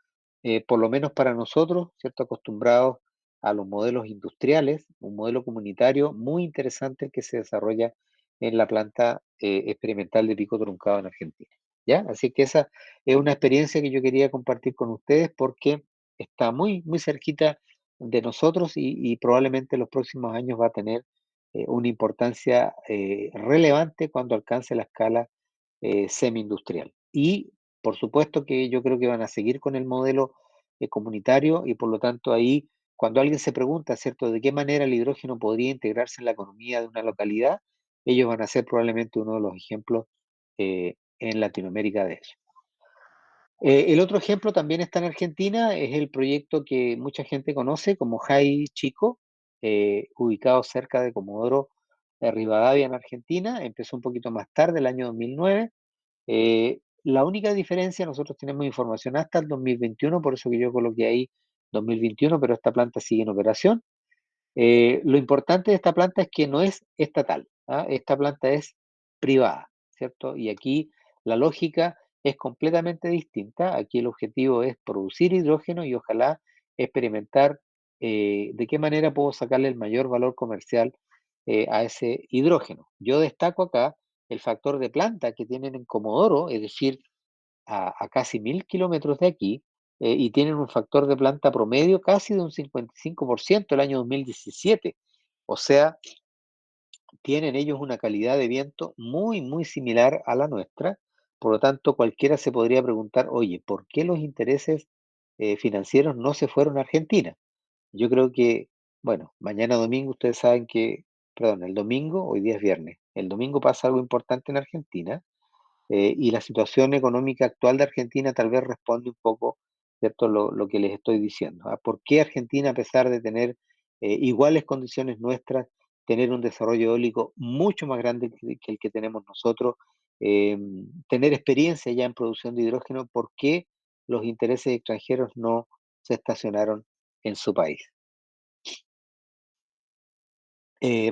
por lo menos para nosotros, ¿cierto?, acostumbrados a los modelos industriales, un modelo comunitario muy interesante que se desarrolla en la planta experimental de Pico Truncado en Argentina. ¿Ya? Así que esa es una experiencia que yo quería compartir con ustedes porque está muy, muy cerquita de nosotros y probablemente en los próximos años va a tener una importancia relevante cuando alcance la escala semi-industrial. Y por supuesto que yo creo que van a seguir con el modelo comunitario y por lo tanto ahí, cuando alguien se pregunta, ¿cierto?, de qué manera el hidrógeno podría integrarse en la economía de una localidad, ellos van a ser probablemente uno de los ejemplos en Latinoamérica de eso. El otro ejemplo también está en Argentina, es el proyecto que mucha gente conoce como Jai Chico, ubicado cerca de Comodoro Rivadavia en Argentina. Empezó un poquito más tarde, el año 2009. La única diferencia, nosotros tenemos información hasta el 2021, por eso que yo coloqué ahí 2021, pero esta planta sigue en operación. Lo importante de esta planta es que no es estatal, ¿ah? Esta planta es privada, ¿cierto? Y aquí la lógica es completamente distinta. Aquí el objetivo es producir hidrógeno y ojalá experimentar de qué manera puedo sacarle el mayor valor comercial a ese hidrógeno. Yo destaco acá el factor de planta que tienen en Comodoro, es decir, a casi 1000 kilómetros de aquí, y tienen un factor de planta promedio casi de un 55% el año 2017. O sea, tienen ellos una calidad de viento muy, muy similar a la nuestra. Por lo tanto, cualquiera se podría preguntar, oye, ¿por qué los intereses financieros no se fueron a Argentina? Yo creo que, bueno, mañana domingo ustedes saben que, perdón, el domingo, hoy día es viernes, el domingo pasa algo importante en Argentina y la situación económica actual de Argentina tal vez responde un poco, ¿cierto?, lo que les estoy diciendo. ¿Ah? ¿Por qué Argentina, a pesar de tener iguales condiciones nuestras, tener un desarrollo eólico mucho más grande que el que tenemos nosotros, eh, tener experiencia ya en producción de hidrógeno, por qué los intereses extranjeros no se estacionaron en su país?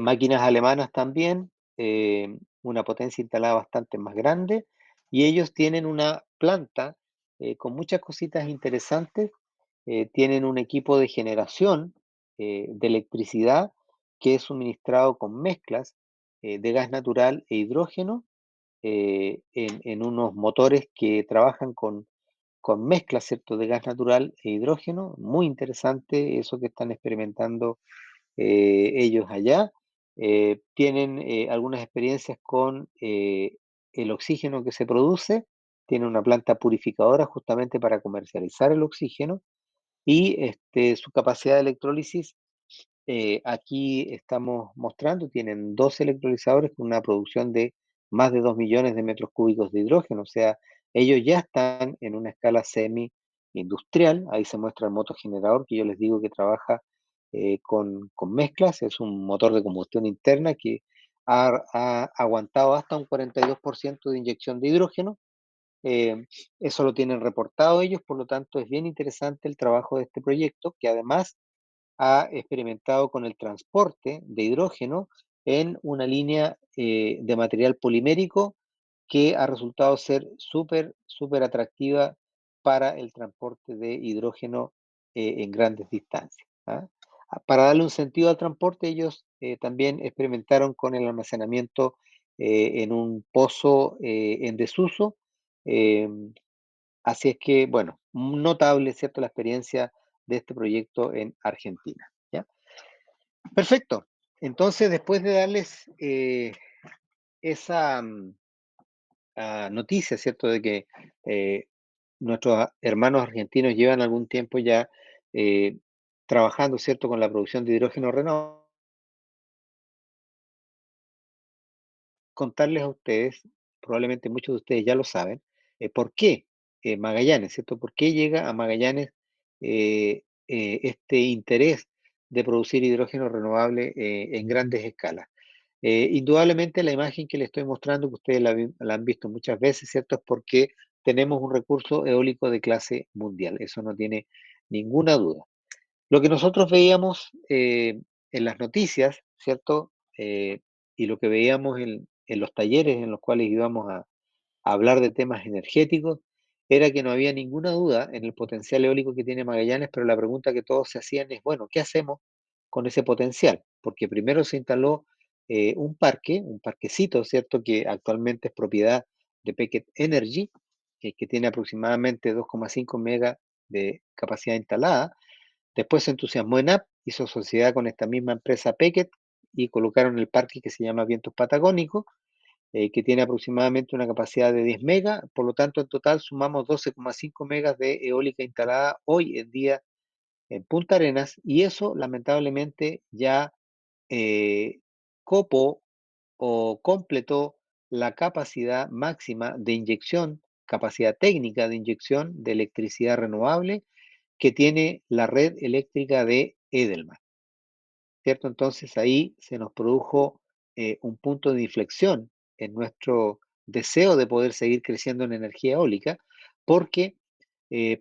Máquinas alemanas también, una potencia instalada bastante más grande, y ellos tienen una planta con muchas cositas interesantes. Tienen un equipo de generación de electricidad que es suministrado con mezclas de gas natural e hidrógeno en unos motores que trabajan con mezclas, ¿cierto?, de gas natural e hidrógeno. Muy interesante eso que están experimentando ellos allá. Tienen algunas experiencias con el oxígeno que se produce, tienen una planta purificadora justamente para comercializar el oxígeno y su capacidad de electrólisis aquí estamos mostrando, tienen 2 electrolizadores con una producción de más de 2 millones de metros cúbicos de hidrógeno, o sea, ellos ya están en una escala semi-industrial. Ahí se muestra el motogenerador que yo les digo que trabaja con mezclas, es un motor de combustión interna que ha aguantado hasta un 42% de inyección de hidrógeno. eh, Eso lo tienen reportado ellos, por lo tanto es bien interesante el trabajo de este proyecto, que además ha experimentado con el transporte de hidrógeno en una línea de material polimérico que ha resultado ser súper, súper atractiva para el transporte de hidrógeno en grandes distancias. ¿Ah? Para darle un sentido al transporte, ellos también experimentaron con el almacenamiento en un pozo en desuso. em, Así es que, bueno, notable, ¿cierto?, la experiencia de este proyecto en Argentina. ¿Ya? Perfecto. Entonces, después de darles esa noticia, ¿cierto?, de que nuestros hermanos argentinos llevan algún tiempo ya trabajando, ¿cierto?, con la producción de hidrógeno renovable. Contarles a ustedes, probablemente muchos de ustedes ya lo saben, por qué Magallanes, ¿cierto? ¿Por qué llega a Magallanes este interés de producir hidrógeno renovable en grandes escalas? Indudablemente la imagen que les estoy mostrando, que ustedes la han visto muchas veces, ¿cierto? Es porque tenemos un recurso eólico de clase mundial, eso no tiene ninguna duda. Lo que nosotros veíamos en las noticias, ¿cierto? Y lo que veíamos en los talleres en los cuales íbamos a hablar de temas energéticos, era que no había ninguna duda en el potencial eólico que tiene Magallanes, pero la pregunta que todos se hacían es, bueno, ¿qué hacemos con ese potencial? Porque primero se instaló un parquecito, ¿cierto? Que actualmente es propiedad de Pequet Energy, que tiene aproximadamente 2,5 megas de capacidad instalada. Después se entusiasmó ENAP, hizo sociedad con esta misma empresa Pequet y colocaron el parque que se llama Vientos Patagónicos, que tiene aproximadamente una capacidad de 10 megas. Por lo tanto, en total sumamos 12,5 megas de eólica instalada hoy en día en Punta Arenas, y eso lamentablemente ya copó o completó la capacidad máxima de inyección, capacidad técnica de inyección de electricidad renovable que tiene la red eléctrica de Edelman, ¿cierto? Entonces ahí se nos produjo un punto de inflexión en nuestro deseo de poder seguir creciendo en energía eólica, porque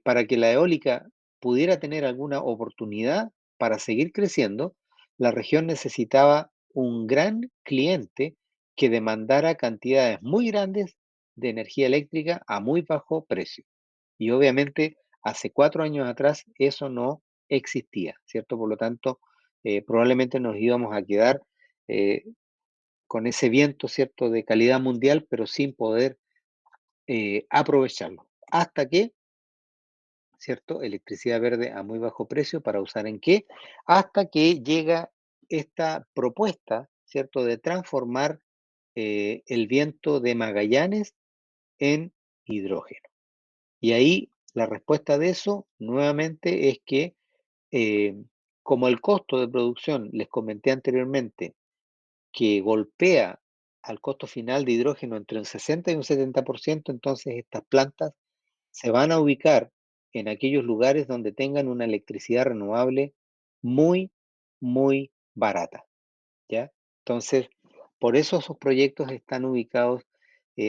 para que la eólica pudiera tener alguna oportunidad para seguir creciendo, la región necesitaba un gran cliente que demandara cantidades muy grandes de energía eléctrica a muy bajo precio. Y obviamente hace 4 años atrás eso no existía, ¿cierto? Por lo tanto, probablemente nos íbamos a quedar eh, con ese viento, ¿cierto?, de calidad mundial, pero sin poder aprovecharlo. Hasta que, ¿cierto? Electricidad verde a muy bajo precio para usar en qué, hasta que llega esta propuesta, ¿cierto?, de transformar el viento de Magallanes en hidrógeno. Y ahí la respuesta de eso nuevamente es que eh, como el costo de producción, les comenté anteriormente, que golpea al costo final de hidrógeno entre un 60 y un 70%, entonces estas plantas se van a ubicar en aquellos lugares donde tengan una electricidad renovable muy, muy barata, ¿ya? Entonces, por eso esos proyectos están ubicados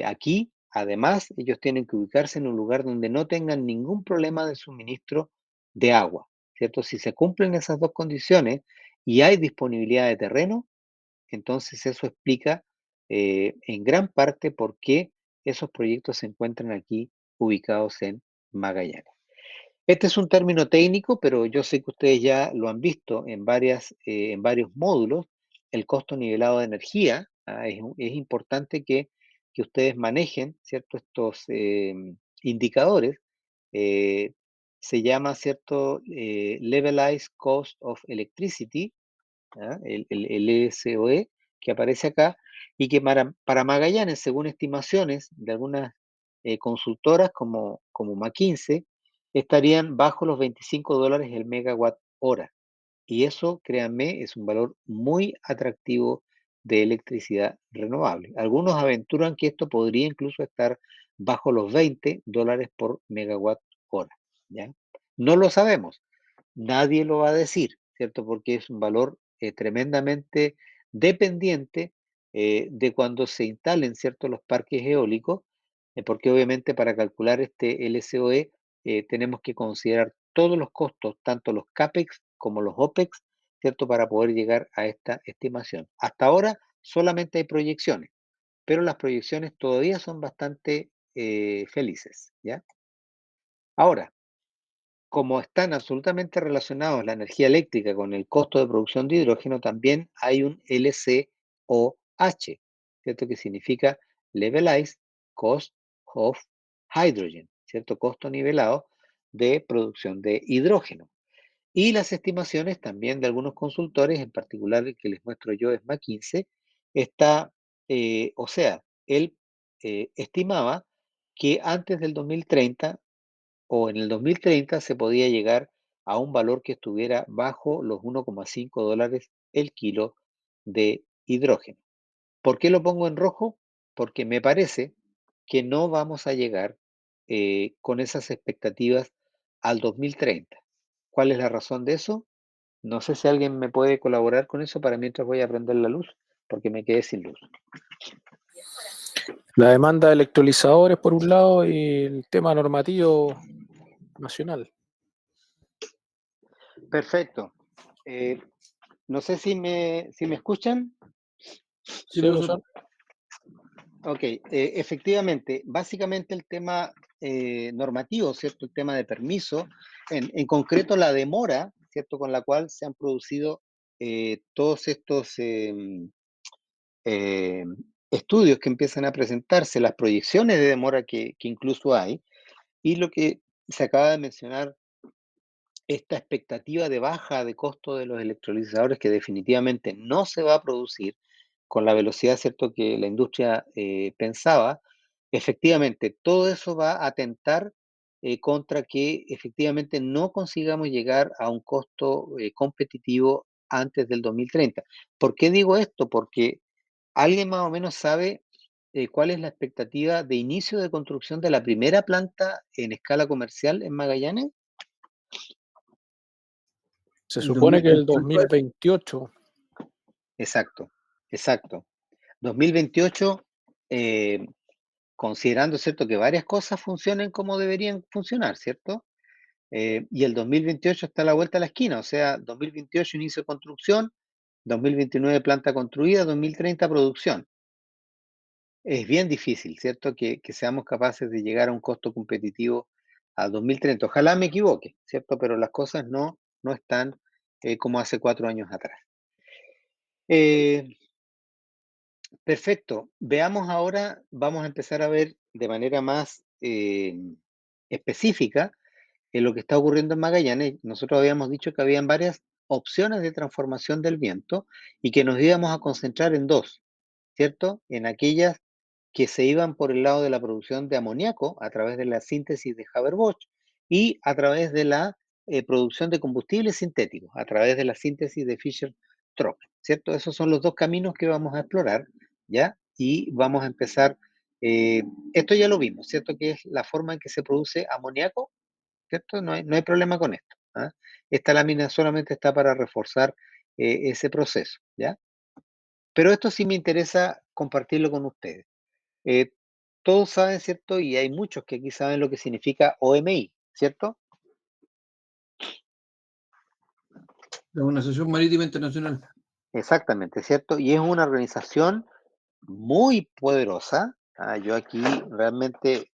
aquí. Además, ellos tienen que ubicarse en un lugar donde no tengan ningún problema de suministro de agua, ¿cierto? Si se cumplen esas dos condiciones y hay disponibilidad de terreno, entonces eso explica en gran parte por qué esos proyectos se encuentran aquí ubicados en Magallanes. Este es un término técnico, pero yo sé que ustedes ya lo han visto en varios módulos. El costo nivelado de energía, es importante que ustedes manejen, ¿cierto?, estos indicadores. eh, Se llama, ¿cierto?, Levelized Cost of Electricity, ¿ah? El LSOE que aparece acá, y que para Magallanes, según estimaciones de algunas consultoras como McKinsey, estarían bajo los $25 el megawatt hora. Y eso, créanme, es un valor muy atractivo de electricidad renovable. Algunos aventuran que esto podría incluso estar bajo los $20 por megawatt hora, ¿ya? No lo sabemos, nadie lo va a decir, ¿cierto? Porque es un valor tremendamente dependiente de cuando se instalen, ¿cierto?, los parques eólicos, porque obviamente para calcular este LCOE tenemos que considerar todos los costos, tanto los CAPEX como los OPEX, ¿cierto?, para poder llegar a esta estimación. Hasta ahora solamente hay proyecciones, pero las proyecciones todavía son bastante felices, ¿ya? Ahora, como están absolutamente relacionados la energía eléctrica con el costo de producción de hidrógeno, también hay un LCOH, ¿cierto? Que significa Levelized Cost of Hydrogen, ¿cierto? Costo nivelado de producción de hidrógeno. Y las estimaciones también de algunos consultores, en particular el que les muestro yo es McKinsey, está, o sea, él estimaba que antes del 2030 o en el 2030 se podía llegar a un valor que estuviera bajo los $1,5 el kilo de hidrógeno. ¿Por qué lo pongo en rojo? Porque me parece que no vamos a llegar con esas expectativas al 2030. ¿Cuál es la razón de eso? No sé si alguien me puede colaborar con eso para mientras voy a prender la luz, porque me quedé sin luz.
La demanda de electrolizadores por un lado y el tema normativo nacional.
Perfecto. No sé si me escuchan.
Sí,
Sí,
profesor.
Ok, efectivamente, básicamente el tema normativo, ¿cierto? El tema de permiso, en concreto la demora, ¿cierto? Con la cual se han producido todos estos estudios que empiezan a presentarse, las proyecciones de demora que incluso hay, y lo que se acaba de mencionar, esta expectativa de baja de costo de los electrolizadores que definitivamente no se va a producir con la velocidad, ¿cierto?, que la industria pensaba. Efectivamente, todo eso va a atentar contra que efectivamente no consigamos llegar a un costo competitivo antes del 2030. ¿Por qué digo esto? Porque alguien más o menos sabe cuál es la expectativa de inicio de construcción de la primera planta en escala comercial en Magallanes.
Se
El
supone que el
2024.
2028.
Exacto, exacto. 2028, considerando, ¿cierto?, que varias cosas funcionen como deberían funcionar, ¿cierto? Y el 2028 está a la vuelta de la esquina, o sea, 2028 inicio de construcción, 2029 planta construida, 2030 producción. Es bien difícil, ¿cierto?, que seamos capaces de llegar a un costo competitivo a 2030. Ojalá me equivoque, ¿cierto? Pero las cosas no están como hace 4 años atrás. Perfecto. Veamos ahora, vamos a empezar a ver de manera más específica lo que está ocurriendo en Magallanes. Nosotros habíamos dicho que habían varias opciones de transformación del viento y que nos íbamos a concentrar en dos, ¿cierto? En aquellas que se iban por el lado de la producción de amoníaco a través de la síntesis de Haber-Bosch y a través de la producción de combustibles sintéticos, a través de la síntesis de Fischer-Tropsch, ¿cierto? Esos son los dos caminos que vamos a explorar, ¿ya? Y vamos a empezar, esto ya lo vimos, ¿cierto? Que es la forma en que se produce amoníaco, ¿cierto? No hay problema con esto, ¿ah? Esta lámina solamente está para reforzar ese proceso, ¿ya? Pero esto sí me interesa compartirlo con ustedes. Eh, todos saben, ¿cierto? Y hay muchos que aquí saben lo que significa OMI, ¿cierto?
La Organización Marítima Internacional.
Exactamente, ¿cierto? Y es una organización muy poderosa. Yo aquí realmente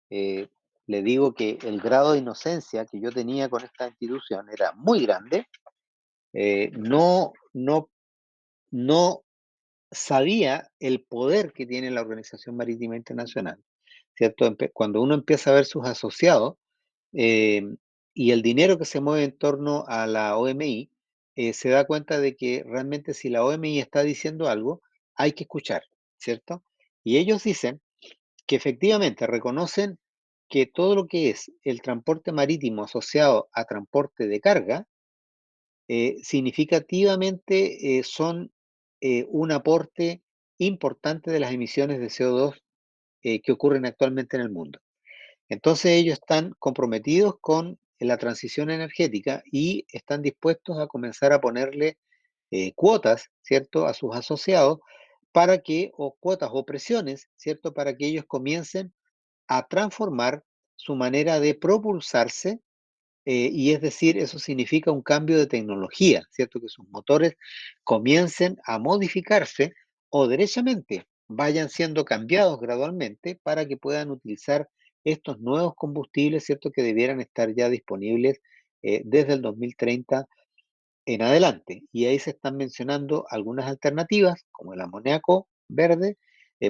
le digo que el grado de inocencia que yo tenía con esta institución era muy grande. No sabía el poder que tiene la Organización Marítima Internacional, ¿cierto? Cuando uno empieza a ver sus asociados, eh, y el dinero que se mueve en torno a la OMI, se da cuenta de que realmente si la OMI está diciendo algo, hay que escuchar, ¿cierto? Y ellos dicen que efectivamente reconocen que todo lo que es el transporte marítimo asociado a transporte de carga, significativamente son un aporte importante de las emisiones de CO2 que ocurren actualmente en el mundo. Entonces ellos están comprometidos con la transición energética y están dispuestos a comenzar a ponerle cuotas, ¿cierto?, a sus asociados para que, o cuotas o presiones, ¿cierto?, para que ellos comiencen a transformar su manera de propulsarse, y es decir, eso significa un cambio de tecnología, ¿cierto?, que sus motores comiencen a modificarse o derechamente vayan siendo cambiados gradualmente para que puedan utilizar estos nuevos combustibles, ¿cierto?, que debieran estar ya disponibles desde el 2030 en adelante. Y ahí se están mencionando algunas alternativas, como el amoníaco verde,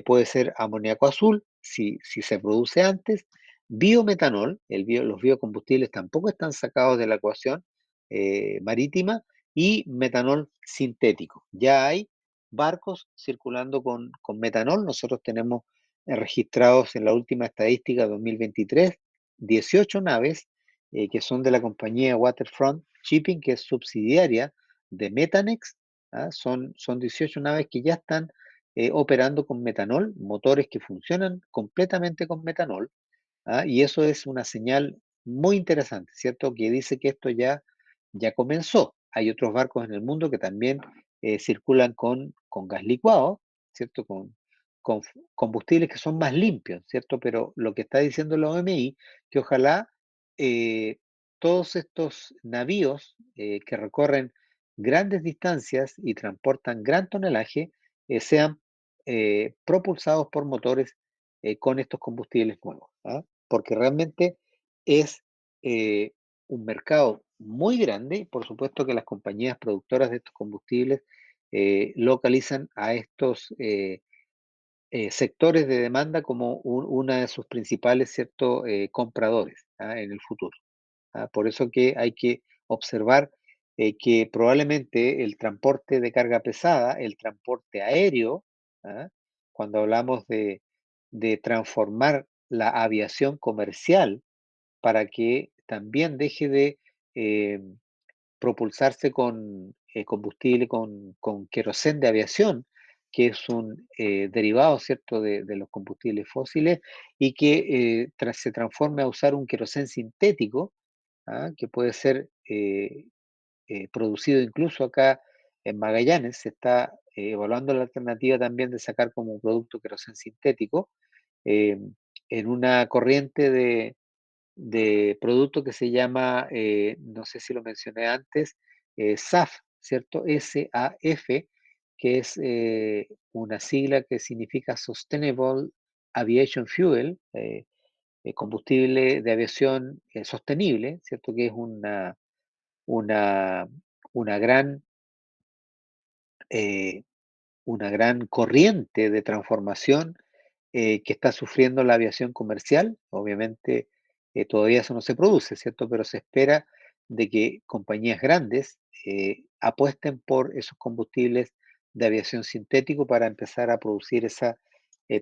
puede ser amoníaco azul, si se produce antes, biometanol, los biocombustibles tampoco están sacados de la ecuación marítima, y metanol sintético. Ya hay barcos circulando con metanol, nosotros tenemos registrados en la última estadística 2023, 18 naves que son de la compañía Waterfront Shipping, que es subsidiaria de Metanex. Son 18 naves que ya están operando con metanol, motores que funcionan completamente con metanol. Y eso es una señal muy interesante, ¿cierto? Que dice que esto ya comenzó. Hay otros barcos en el mundo que también circulan con gas licuado, ¿cierto? Con combustibles que son más limpios, ¿cierto? Pero lo que está diciendo la OMI, que ojalá todos estos navíos que recorren grandes distancias y transportan gran tonelaje sean propulsados por motores con estos combustibles nuevos, porque realmente es un mercado muy grande. Por supuesto que las compañías productoras de estos combustibles localizan a estos sectores de demanda como una de sus principales, ¿cierto? Compradores en el futuro. Por eso que hay que observar que probablemente el transporte de carga pesada, el transporte aéreo, ¿ah? Cuando hablamos de transformar la aviación comercial para que también deje de eh, propulsarse con combustible, con querosén de aviación, que es un derivado, ¿cierto?, de los combustibles fósiles, y que se transforme a usar un querosén sintético, que puede ser producido incluso acá en Magallanes. Se está evaluando la alternativa también de sacar como un producto querosén sintético eh, en una corriente de producto que se llama, no sé si lo mencioné antes, SAF, ¿cierto? SAF, que es una sigla que significa Sustainable Aviation Fuel, combustible de aviación sostenible, ¿cierto? Que es una, una gran, eh, una gran corriente de transformación que está sufriendo la aviación comercial. Obviamente, todavía eso no se produce, ¿cierto? Pero se espera de que compañías grandes apuesten por esos combustibles de aviación sintético para empezar a producir esa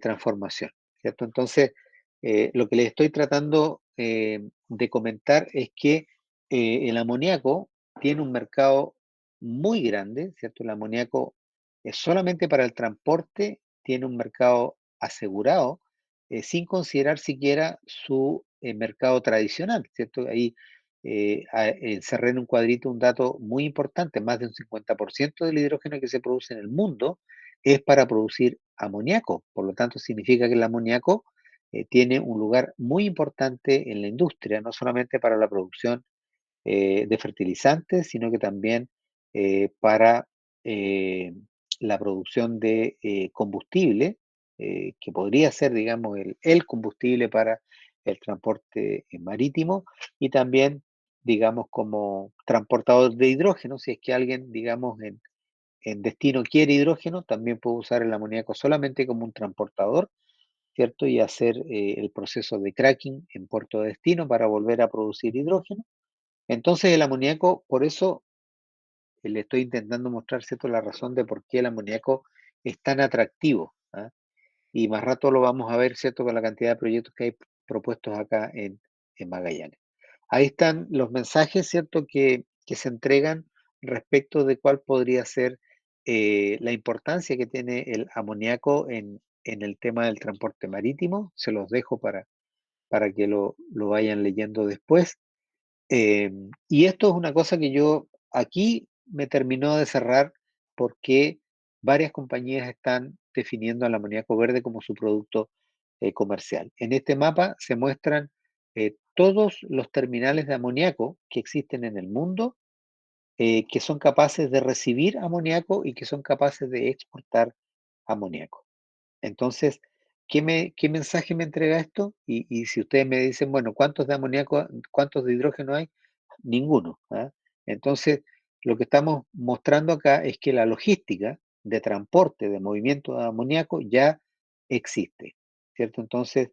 transformación, ¿cierto? Entonces, lo que les estoy tratando de comentar es que el amoníaco tiene un mercado muy grande, ¿cierto? El amoníaco solamente para el transporte tiene un mercado asegurado, sin considerar siquiera su mercado tradicional, ¿cierto? Ahí encerré en un cuadrito un dato muy importante: más de un 50% del hidrógeno que se produce en el mundo es para producir amoníaco. Por lo tanto, significa que el amoníaco tiene un lugar muy importante en la industria, no solamente para la producción de fertilizantes, sino que también para eh, la producción de combustible, que podría ser, digamos, el combustible para el transporte marítimo, y también, digamos, como transportador de hidrógeno. Si es que alguien, digamos, en destino quiere hidrógeno, también puede usar el amoníaco solamente como un transportador, ¿cierto? Y hacer el proceso de cracking en puerto de destino para volver a producir hidrógeno. Entonces el amoníaco, por eso le estoy intentando mostrar, ¿cierto?, la razón de por qué el amoníaco es tan atractivo. Y más rato lo vamos a ver, ¿cierto?, con la cantidad de proyectos que hay propuestos acá en Magallanes. Ahí están los mensajes, ¿cierto?, que se entregan respecto de cuál podría ser la importancia que tiene el amoníaco en el tema del transporte marítimo. Se los dejo para que lo vayan leyendo después. Y esto es una cosa que yo aquí me terminó de cerrar, porque varias compañías están definiendo al amoníaco verde como su producto comercial. En este mapa se muestran todos los terminales de amoníaco que existen en el mundo, que son capaces de recibir amoníaco y que son capaces de exportar amoníaco. Entonces, ¿qué mensaje me entrega esto? Y si ustedes me dicen, bueno, ¿cuántos de amoníaco, cuántos de hidrógeno hay? Ninguno. Entonces, lo que estamos mostrando acá es que la logística de transporte, de movimiento de amoníaco ya existe, ¿cierto? Entonces,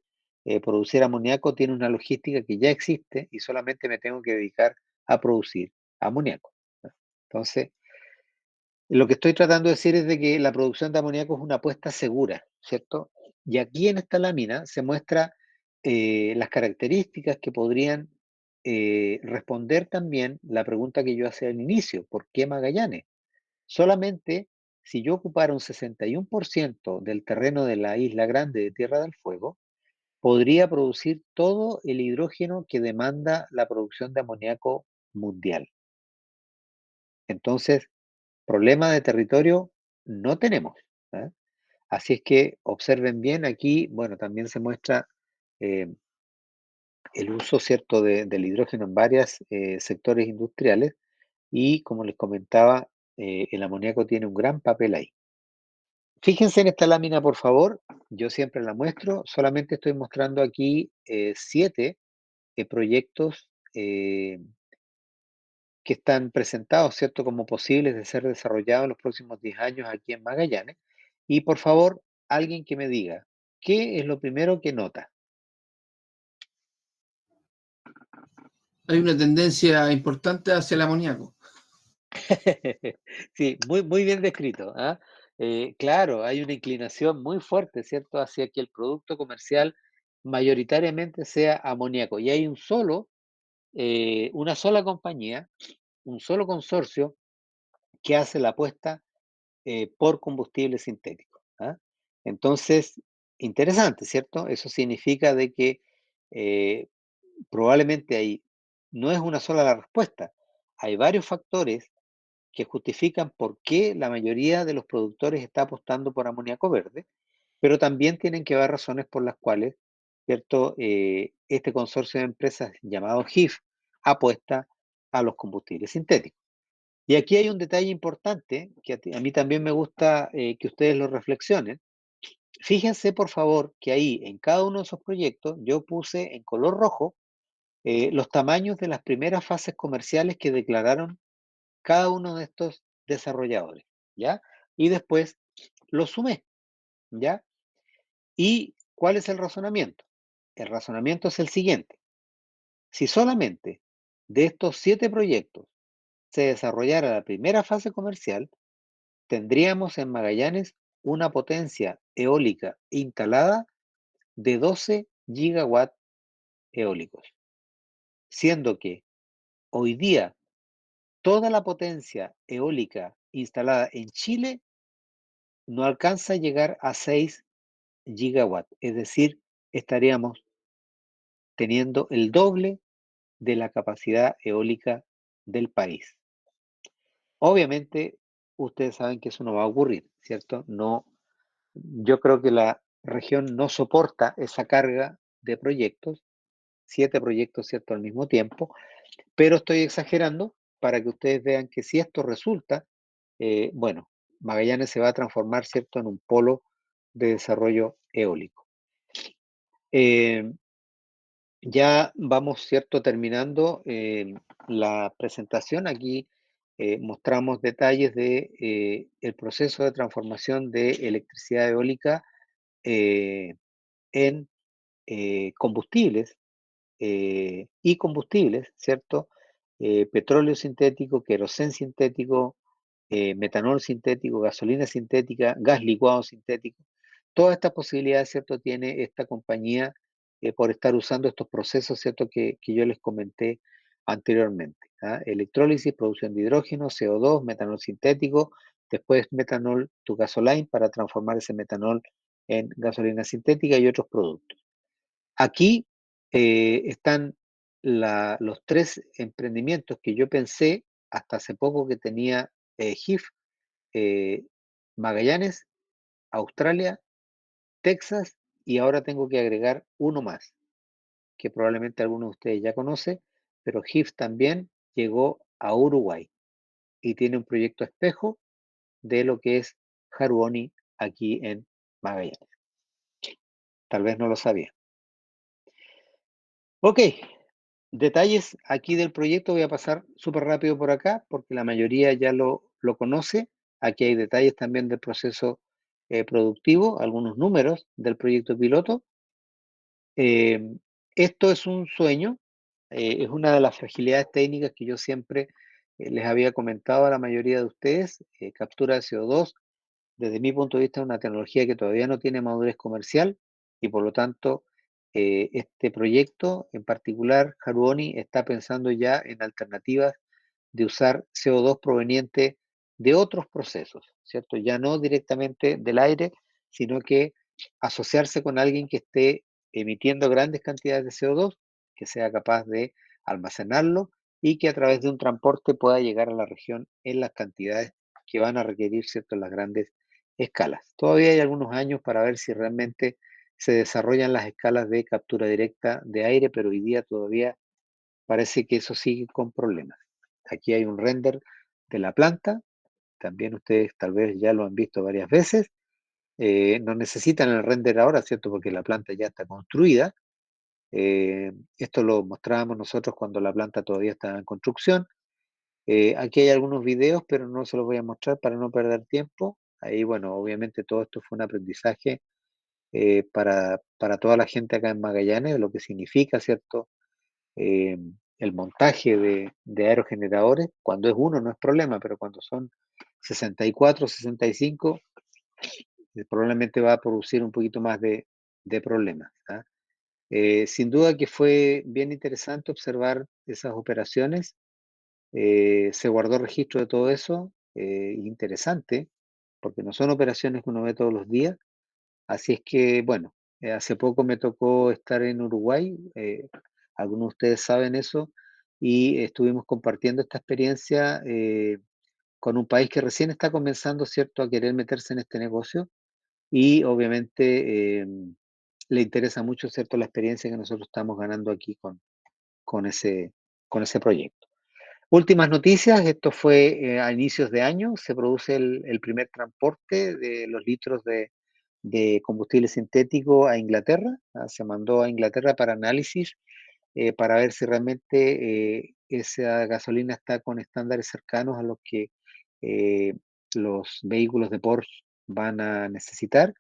producir amoníaco tiene una logística que ya existe y solamente me tengo que dedicar a producir amoníaco. Entonces, lo que estoy tratando de decir es de que la producción de amoníaco es una apuesta segura, ¿cierto? Y aquí en esta lámina se muestra las características que podrían responder también la pregunta que yo hacía al inicio, ¿por qué Magallanes? Solamente si yo ocupara un 61% del terreno de la Isla Grande de Tierra del Fuego, podría producir todo el hidrógeno que demanda la producción de amoníaco mundial. Entonces, problema de territorio no tenemos. ¿eh? Así es que observen bien aquí, bueno, también se muestra el uso, ¿cierto?, del hidrógeno en varios sectores industriales y, como les comentaba, el amoníaco tiene un gran papel ahí. Fíjense en esta lámina, por favor. Yo siempre la muestro. Solamente estoy mostrando aquí 7 proyectos que están presentados, ¿cierto?, como posibles de ser desarrollados en los próximos 10 años aquí en Magallanes. Y por favor, alguien que me diga, ¿qué es lo primero que nota?
Hay una tendencia importante hacia el amoníaco.
Sí, muy bien descrito. ¿ah? Claro, hay una inclinación muy fuerte, ¿cierto?, hacia que el producto comercial mayoritariamente sea amoníaco. Y hay una sola compañía, un solo consorcio que hace la apuesta por combustible sintético. ¿ah? Entonces, interesante, ¿cierto? Eso significa de que eh, probablemente ahí no es una sola la respuesta. Hay varios factores que justifican por qué la mayoría de los productores está apostando por amoníaco verde, pero también tienen que haber razones por las cuales, ¿cierto? Este consorcio de empresas llamado GIF apuesta a los combustibles sintéticos. Y aquí hay un detalle importante que a mí también me gusta que ustedes lo reflexionen. Fíjense, por favor, que ahí en cada uno de esos proyectos yo puse en color rojo los tamaños de las primeras fases comerciales que declararon cada uno de estos desarrolladores, ¿ya? Y después lo sumé, ¿ya? ¿Y cuál es el razonamiento? El razonamiento es el siguiente. Si solamente de estos 7 proyectos se desarrollara la primera fase comercial, tendríamos en Magallanes una potencia eólica instalada de 12 gigawatts eólicos, siendo que hoy día toda la potencia eólica instalada en Chile no alcanza a llegar a 6 gigawatts, es decir, estaríamos teniendo el doble de la capacidad eólica del país. Obviamente, ustedes saben que eso no va a ocurrir, ¿cierto? No, yo creo que la región no soporta esa carga de proyectos, 7 proyectos, ¿cierto?, al mismo tiempo, pero estoy exagerando para que ustedes vean que si esto resulta, bueno, Magallanes se va a transformar, ¿cierto?, en un polo de desarrollo eólico. Eh, ya vamos, ¿cierto?, terminando la presentación. Aquí mostramos detalles de el proceso de transformación de electricidad eólica en combustibles y combustibles, ¿cierto? Petróleo sintético, querosén sintético, metanol sintético, gasolina sintética, gas licuado sintético. Todas estas posibilidades, ¿cierto?, tiene esta compañía por estar usando estos procesos, ¿cierto?, que yo les comenté anteriormente. ¿ah? Electrólisis, producción de hidrógeno, CO2, metanol sintético, después metanol to gasoline para transformar ese metanol en gasolina sintética y otros productos. Aquí están los 3 emprendimientos que yo pensé hasta hace poco que tenía GIF, eh, Magallanes, Australia, Texas y ahora tengo que agregar uno más, que probablemente algunos de ustedes ya conoce, pero GIF también llegó a Uruguay y tiene un proyecto espejo de lo que es Haruoni aquí en Magallanes. Tal vez no lo sabía. Ok, detalles aquí del proyecto, voy a pasar súper rápido por acá porque la mayoría ya lo conoce. Aquí hay detalles también del proceso productivo, algunos números del proyecto piloto. Esto es un sueño, es una de las fragilidades técnicas que yo siempre les había comentado a la mayoría de ustedes, captura de CO2 desde mi punto de vista, es una tecnología que todavía no tiene madurez comercial y por lo tanto este proyecto en particular, Haruoni, está pensando ya en alternativas de usar CO2 proveniente de otros procesos, ¿cierto? Ya no directamente del aire, sino que asociarse con alguien que esté emitiendo grandes cantidades de CO2, que sea capaz de almacenarlo y que a través de un transporte pueda llegar a la región en las cantidades que van a requerir, ¿cierto?, las grandes escalas. Todavía hay algunos años para ver si realmente se desarrollan las escalas de captura directa de aire, pero hoy día todavía parece que eso sigue con problemas. Aquí hay un render de la planta, también ustedes tal vez ya lo han visto varias veces. No necesitan el render ahora, ¿cierto? Porque la planta ya está construida. Esto lo mostrábamos nosotros cuando la planta todavía estaba en construcción. Aquí hay algunos videos, pero no se los voy a mostrar para no perder tiempo. Ahí, bueno, obviamente todo esto fue un aprendizaje para toda la gente acá en Magallanes, lo que significa, ¿cierto? Eh, el montaje de aerogeneradores, cuando es uno no es problema, pero cuando son 64, 65, probablemente va a producir un poquito más de problemas. ¿Ah? Sin duda que fue bien interesante observar esas operaciones. Se guardó registro de todo eso, interesante, porque no son operaciones que uno ve todos los días. Así es que, bueno, hace poco me tocó estar en Uruguay, algunos de ustedes saben eso, y estuvimos compartiendo esta experiencia con un país que recién está comenzando, ¿cierto?, a querer meterse en este negocio y obviamente le interesa mucho, ¿cierto?, la experiencia que nosotros estamos ganando aquí con ese, con ese proyecto. Últimas noticias, esto fue a inicios de año, se produce el primer transporte de los litros de combustible sintético a Inglaterra, se mandó a Inglaterra para análisis, para ver si realmente esa gasolina está con estándares cercanos a los que eh, los vehículos de Porsche van a necesitar.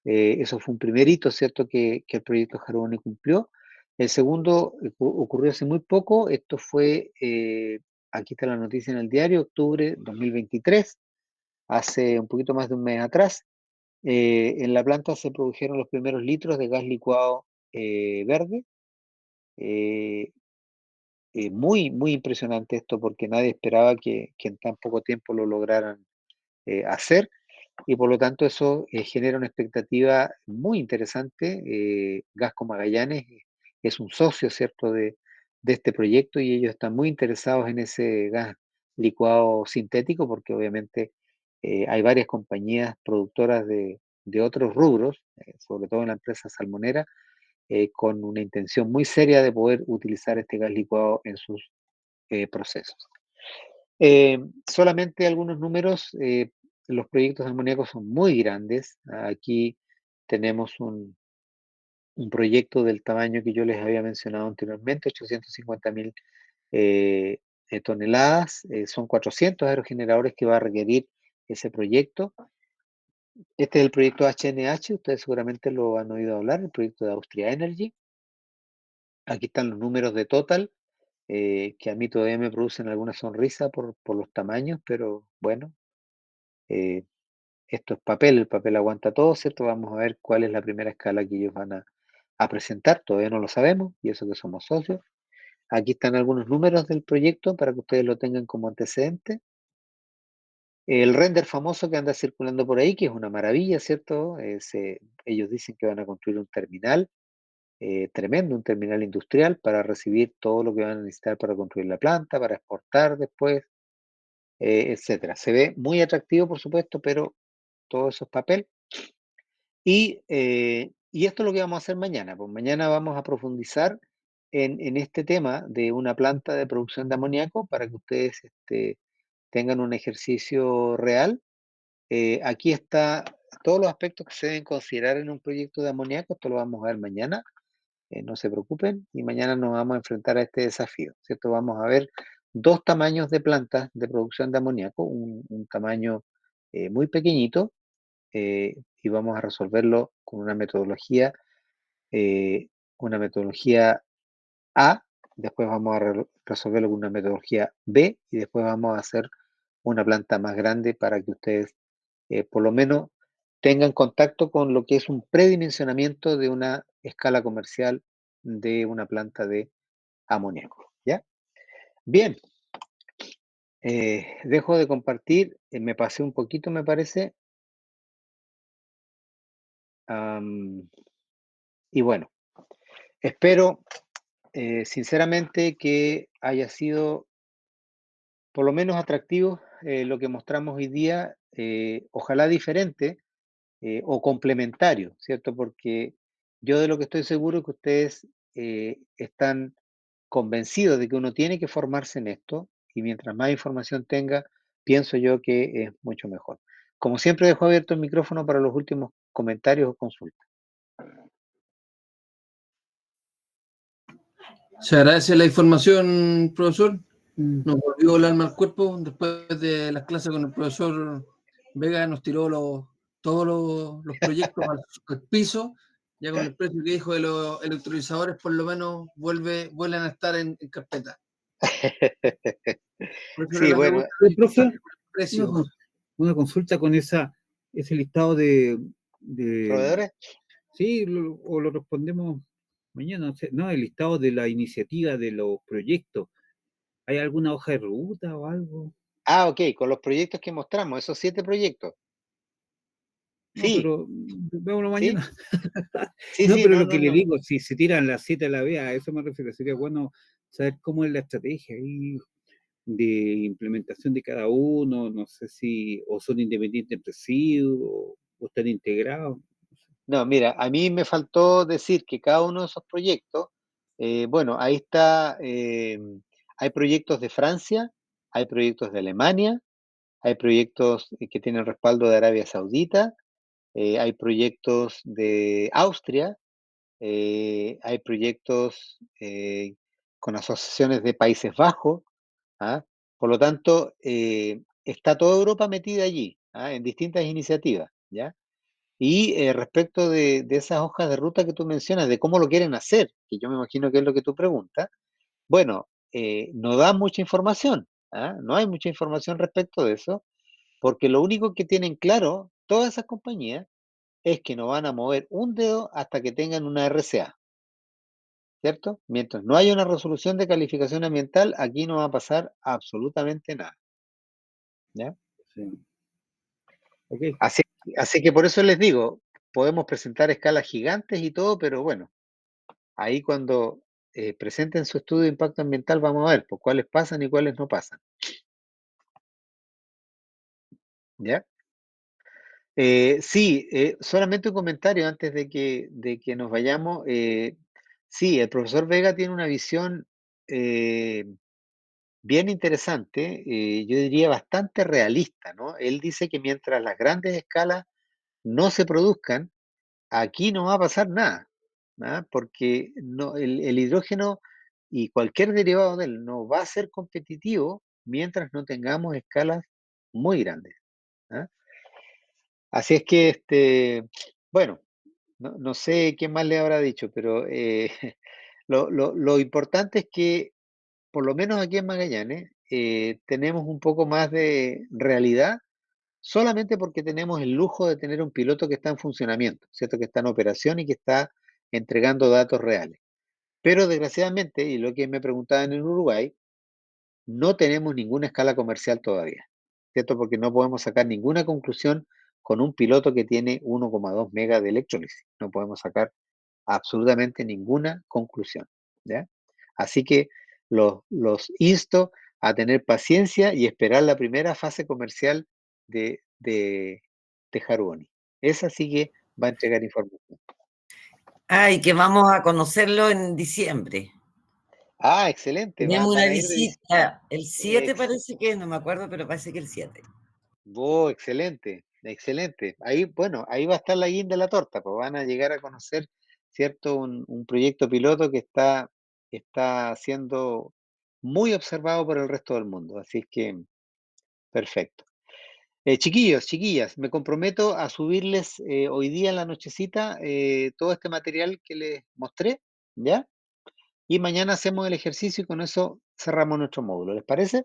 Eso fue un primer hito, ¿cierto?, que el proyecto Harmony cumplió. El segundo ocurrió hace muy poco, esto fue, aquí está la noticia en el diario, octubre 2023, hace un poquito más de un mes atrás. En la planta se produjeron los primeros litros de gas licuado verde. eh, Muy, muy impresionante esto porque nadie esperaba que en tan poco tiempo lo lograran hacer y por lo tanto eso genera una expectativa muy interesante. Gasco Magallanes es un socio, ¿cierto?, de este proyecto y ellos están muy interesados en ese gas licuado sintético porque obviamente hay varias compañías productoras de otros rubros, sobre todo en la empresa salmonera, con una intención muy seria de poder utilizar este gas licuado en sus procesos. Solamente algunos números, los proyectos amoníacos son muy grandes. Aquí tenemos un proyecto del tamaño que yo les había mencionado anteriormente, 850.000 toneladas, son 400 aerogeneradores que va a requerir ese proyecto. Este es el proyecto HNH, ustedes seguramente lo han oído hablar, el proyecto de Austria Energy. Aquí están los números de Total, que a mí todavía me producen alguna sonrisa por los tamaños, pero bueno, eh, esto es papel, el papel aguanta todo, ¿cierto? Vamos a ver cuál es la primera escala que ellos van a presentar, todavía no lo sabemos, y eso que somos socios. Aquí están algunos números del proyecto para que ustedes lo tengan como antecedente. El render famoso que anda circulando por ahí, que es una maravilla, ¿cierto? Ellos dicen que van a construir un terminal tremendo, un terminal industrial para recibir todo lo que van a necesitar para construir la planta, para exportar después, etcétera. Se ve muy atractivo, por supuesto, pero todo eso es papel. Y esto es lo que vamos a hacer mañana. Pues mañana vamos a profundizar en este tema de una planta de producción de amoníaco para que ustedes tengan un ejercicio real. Aquí está todos los aspectos que se deben considerar en un proyecto de amoníaco. Esto lo vamos a ver mañana. No se preocupen y mañana nos vamos a enfrentar a este desafío, ¿cierto? Vamos a ver dos tamaños de plantas de producción de amoníaco, un tamaño muy pequeñito y vamos a resolverlo con eh, una metodología A, después vamos a resolverlo con una metodología B y después vamos a hacer una planta más grande para que ustedes por lo menos tengan contacto con lo que es un predimensionamiento de una escala comercial de una planta de amoníaco, ¿ya? Bien, dejo de compartir, me pasé un poquito, me parece. Y bueno, espero sinceramente que haya sido por lo menos atractivo lo que mostramos hoy día, ojalá diferente o complementario, ¿cierto? Porque yo de lo que estoy seguro es que ustedes están convencidos de que uno tiene que formarse en esto y mientras más información tenga, pienso yo que es mucho mejor. Como siempre, dejo abierto el micrófono para los últimos comentarios o consultas.
Se agradece la información, profesor. Nos volvió el alma al cuerpo. Después de las clases con el profesor Vega, nos tiró todos los proyectos al piso. Ya con el precio que dijo de los electrolizadores, por lo menos vuelven a estar en carpeta. Por eso era
Sí,
la
bueno,
pregunta
Oye,
del
profe,
precio.
una consulta con ese listado de
proveedores.
sí, o lo respondemos mañana, no, el listado de la iniciativa de los proyectos. ¿Hay alguna hoja de ruta o algo?
Ah, ok, con los proyectos que mostramos, esos 7 proyectos.
No,
Sí,
pero veámoslo
sí,
mañana.
sí,
No,
sí,
pero
no,
lo
no,
que le
no.
digo, si se tiran las 7 a la vez, a eso me refiero. Sería bueno saber cómo es la estrategia ahí de implementación de cada uno. No sé si o son independientes entre sí o están integrados.
No, mira, a mí me faltó decir que cada uno de esos proyectos, bueno, ahí está, hay proyectos de Francia, hay proyectos de Alemania, hay proyectos que tienen respaldo de Arabia Saudita, hay proyectos de Austria, hay proyectos con asociaciones de Países Bajos, ¿ah? Por lo tanto, está toda Europa metida allí, ¿ah? En distintas iniciativas, ¿ya? Y respecto de esas hojas de ruta que tú mencionas, de cómo lo quieren hacer, que yo me imagino que es lo que tú preguntas, bueno, no da mucha información, ¿ah? No hay mucha información respecto de eso, porque lo único que tienen claro todas esas compañías es que no van a mover un dedo hasta que tengan una RCA, ¿cierto? Mientras no haya una resolución de calificación ambiental, aquí no va a pasar absolutamente nada, ¿ya?
Sí. Ok.
Así, así que por eso les digo, podemos presentar escalas gigantes y todo, pero bueno, ahí cuando presenten su estudio de impacto ambiental vamos a ver pues, cuáles pasan y cuáles no pasan, ¿ya? Sí, solamente un comentario antes de que nos vayamos. Sí, el profesor Vega tiene una visión eh, bien interesante, yo diría bastante realista, ¿no? Él dice que mientras las grandes escalas no se produzcan, aquí no va a pasar nada, ¿ah? Porque no, el hidrógeno y cualquier derivado de él no va a ser competitivo mientras no tengamos escalas muy grandes, ¿ah? Así es que, bueno, no sé qué más le habrá dicho, pero lo importante es que, por lo menos aquí en Magallanes, tenemos un poco más de realidad solamente porque tenemos el lujo de tener un piloto que está en funcionamiento, ¿cierto? Que está en operación y que está entregando datos reales. Pero desgraciadamente, y lo que me preguntaban en Uruguay, no tenemos ninguna escala comercial todavía, ¿cierto? Porque no podemos sacar ninguna conclusión con un piloto que tiene 1,2 megas de electrólisis. No podemos sacar absolutamente ninguna conclusión, ¿ya? Así que los insto a tener paciencia y esperar la primera fase comercial de Haruboni. Esa sí que va a entregar información.
Ay, que vamos a conocerlo en diciembre.
Ah, excelente.
Tenemos una
Van a ir de
visita, el 7
ex-
parece que, no me acuerdo, pero parece que el 7.
excelente, excelente. Ahí, bueno, ahí va a estar la guinda de la torta, pues van a llegar a conocer, ¿cierto? Un proyecto piloto que está siendo muy observado por el resto del mundo. Así que, perfecto. Chiquillos, chiquillas, me comprometo a subirles hoy día en la nochecita todo este material que les mostré, ¿ya? Y mañana hacemos el ejercicio y con eso cerramos nuestro módulo. ¿Les parece?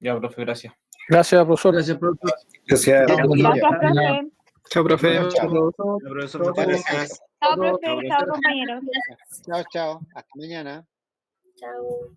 Ya, profe, gracias.
Gracias, profesor.
Gracias, profesor.
Gracias.
Gracias, profe.
Chao, profe.
Chao.
Profesor, muchas gracias.
Chao, profe. Chao, compañeros.
Chao, chao. Hasta mañana.
Chao.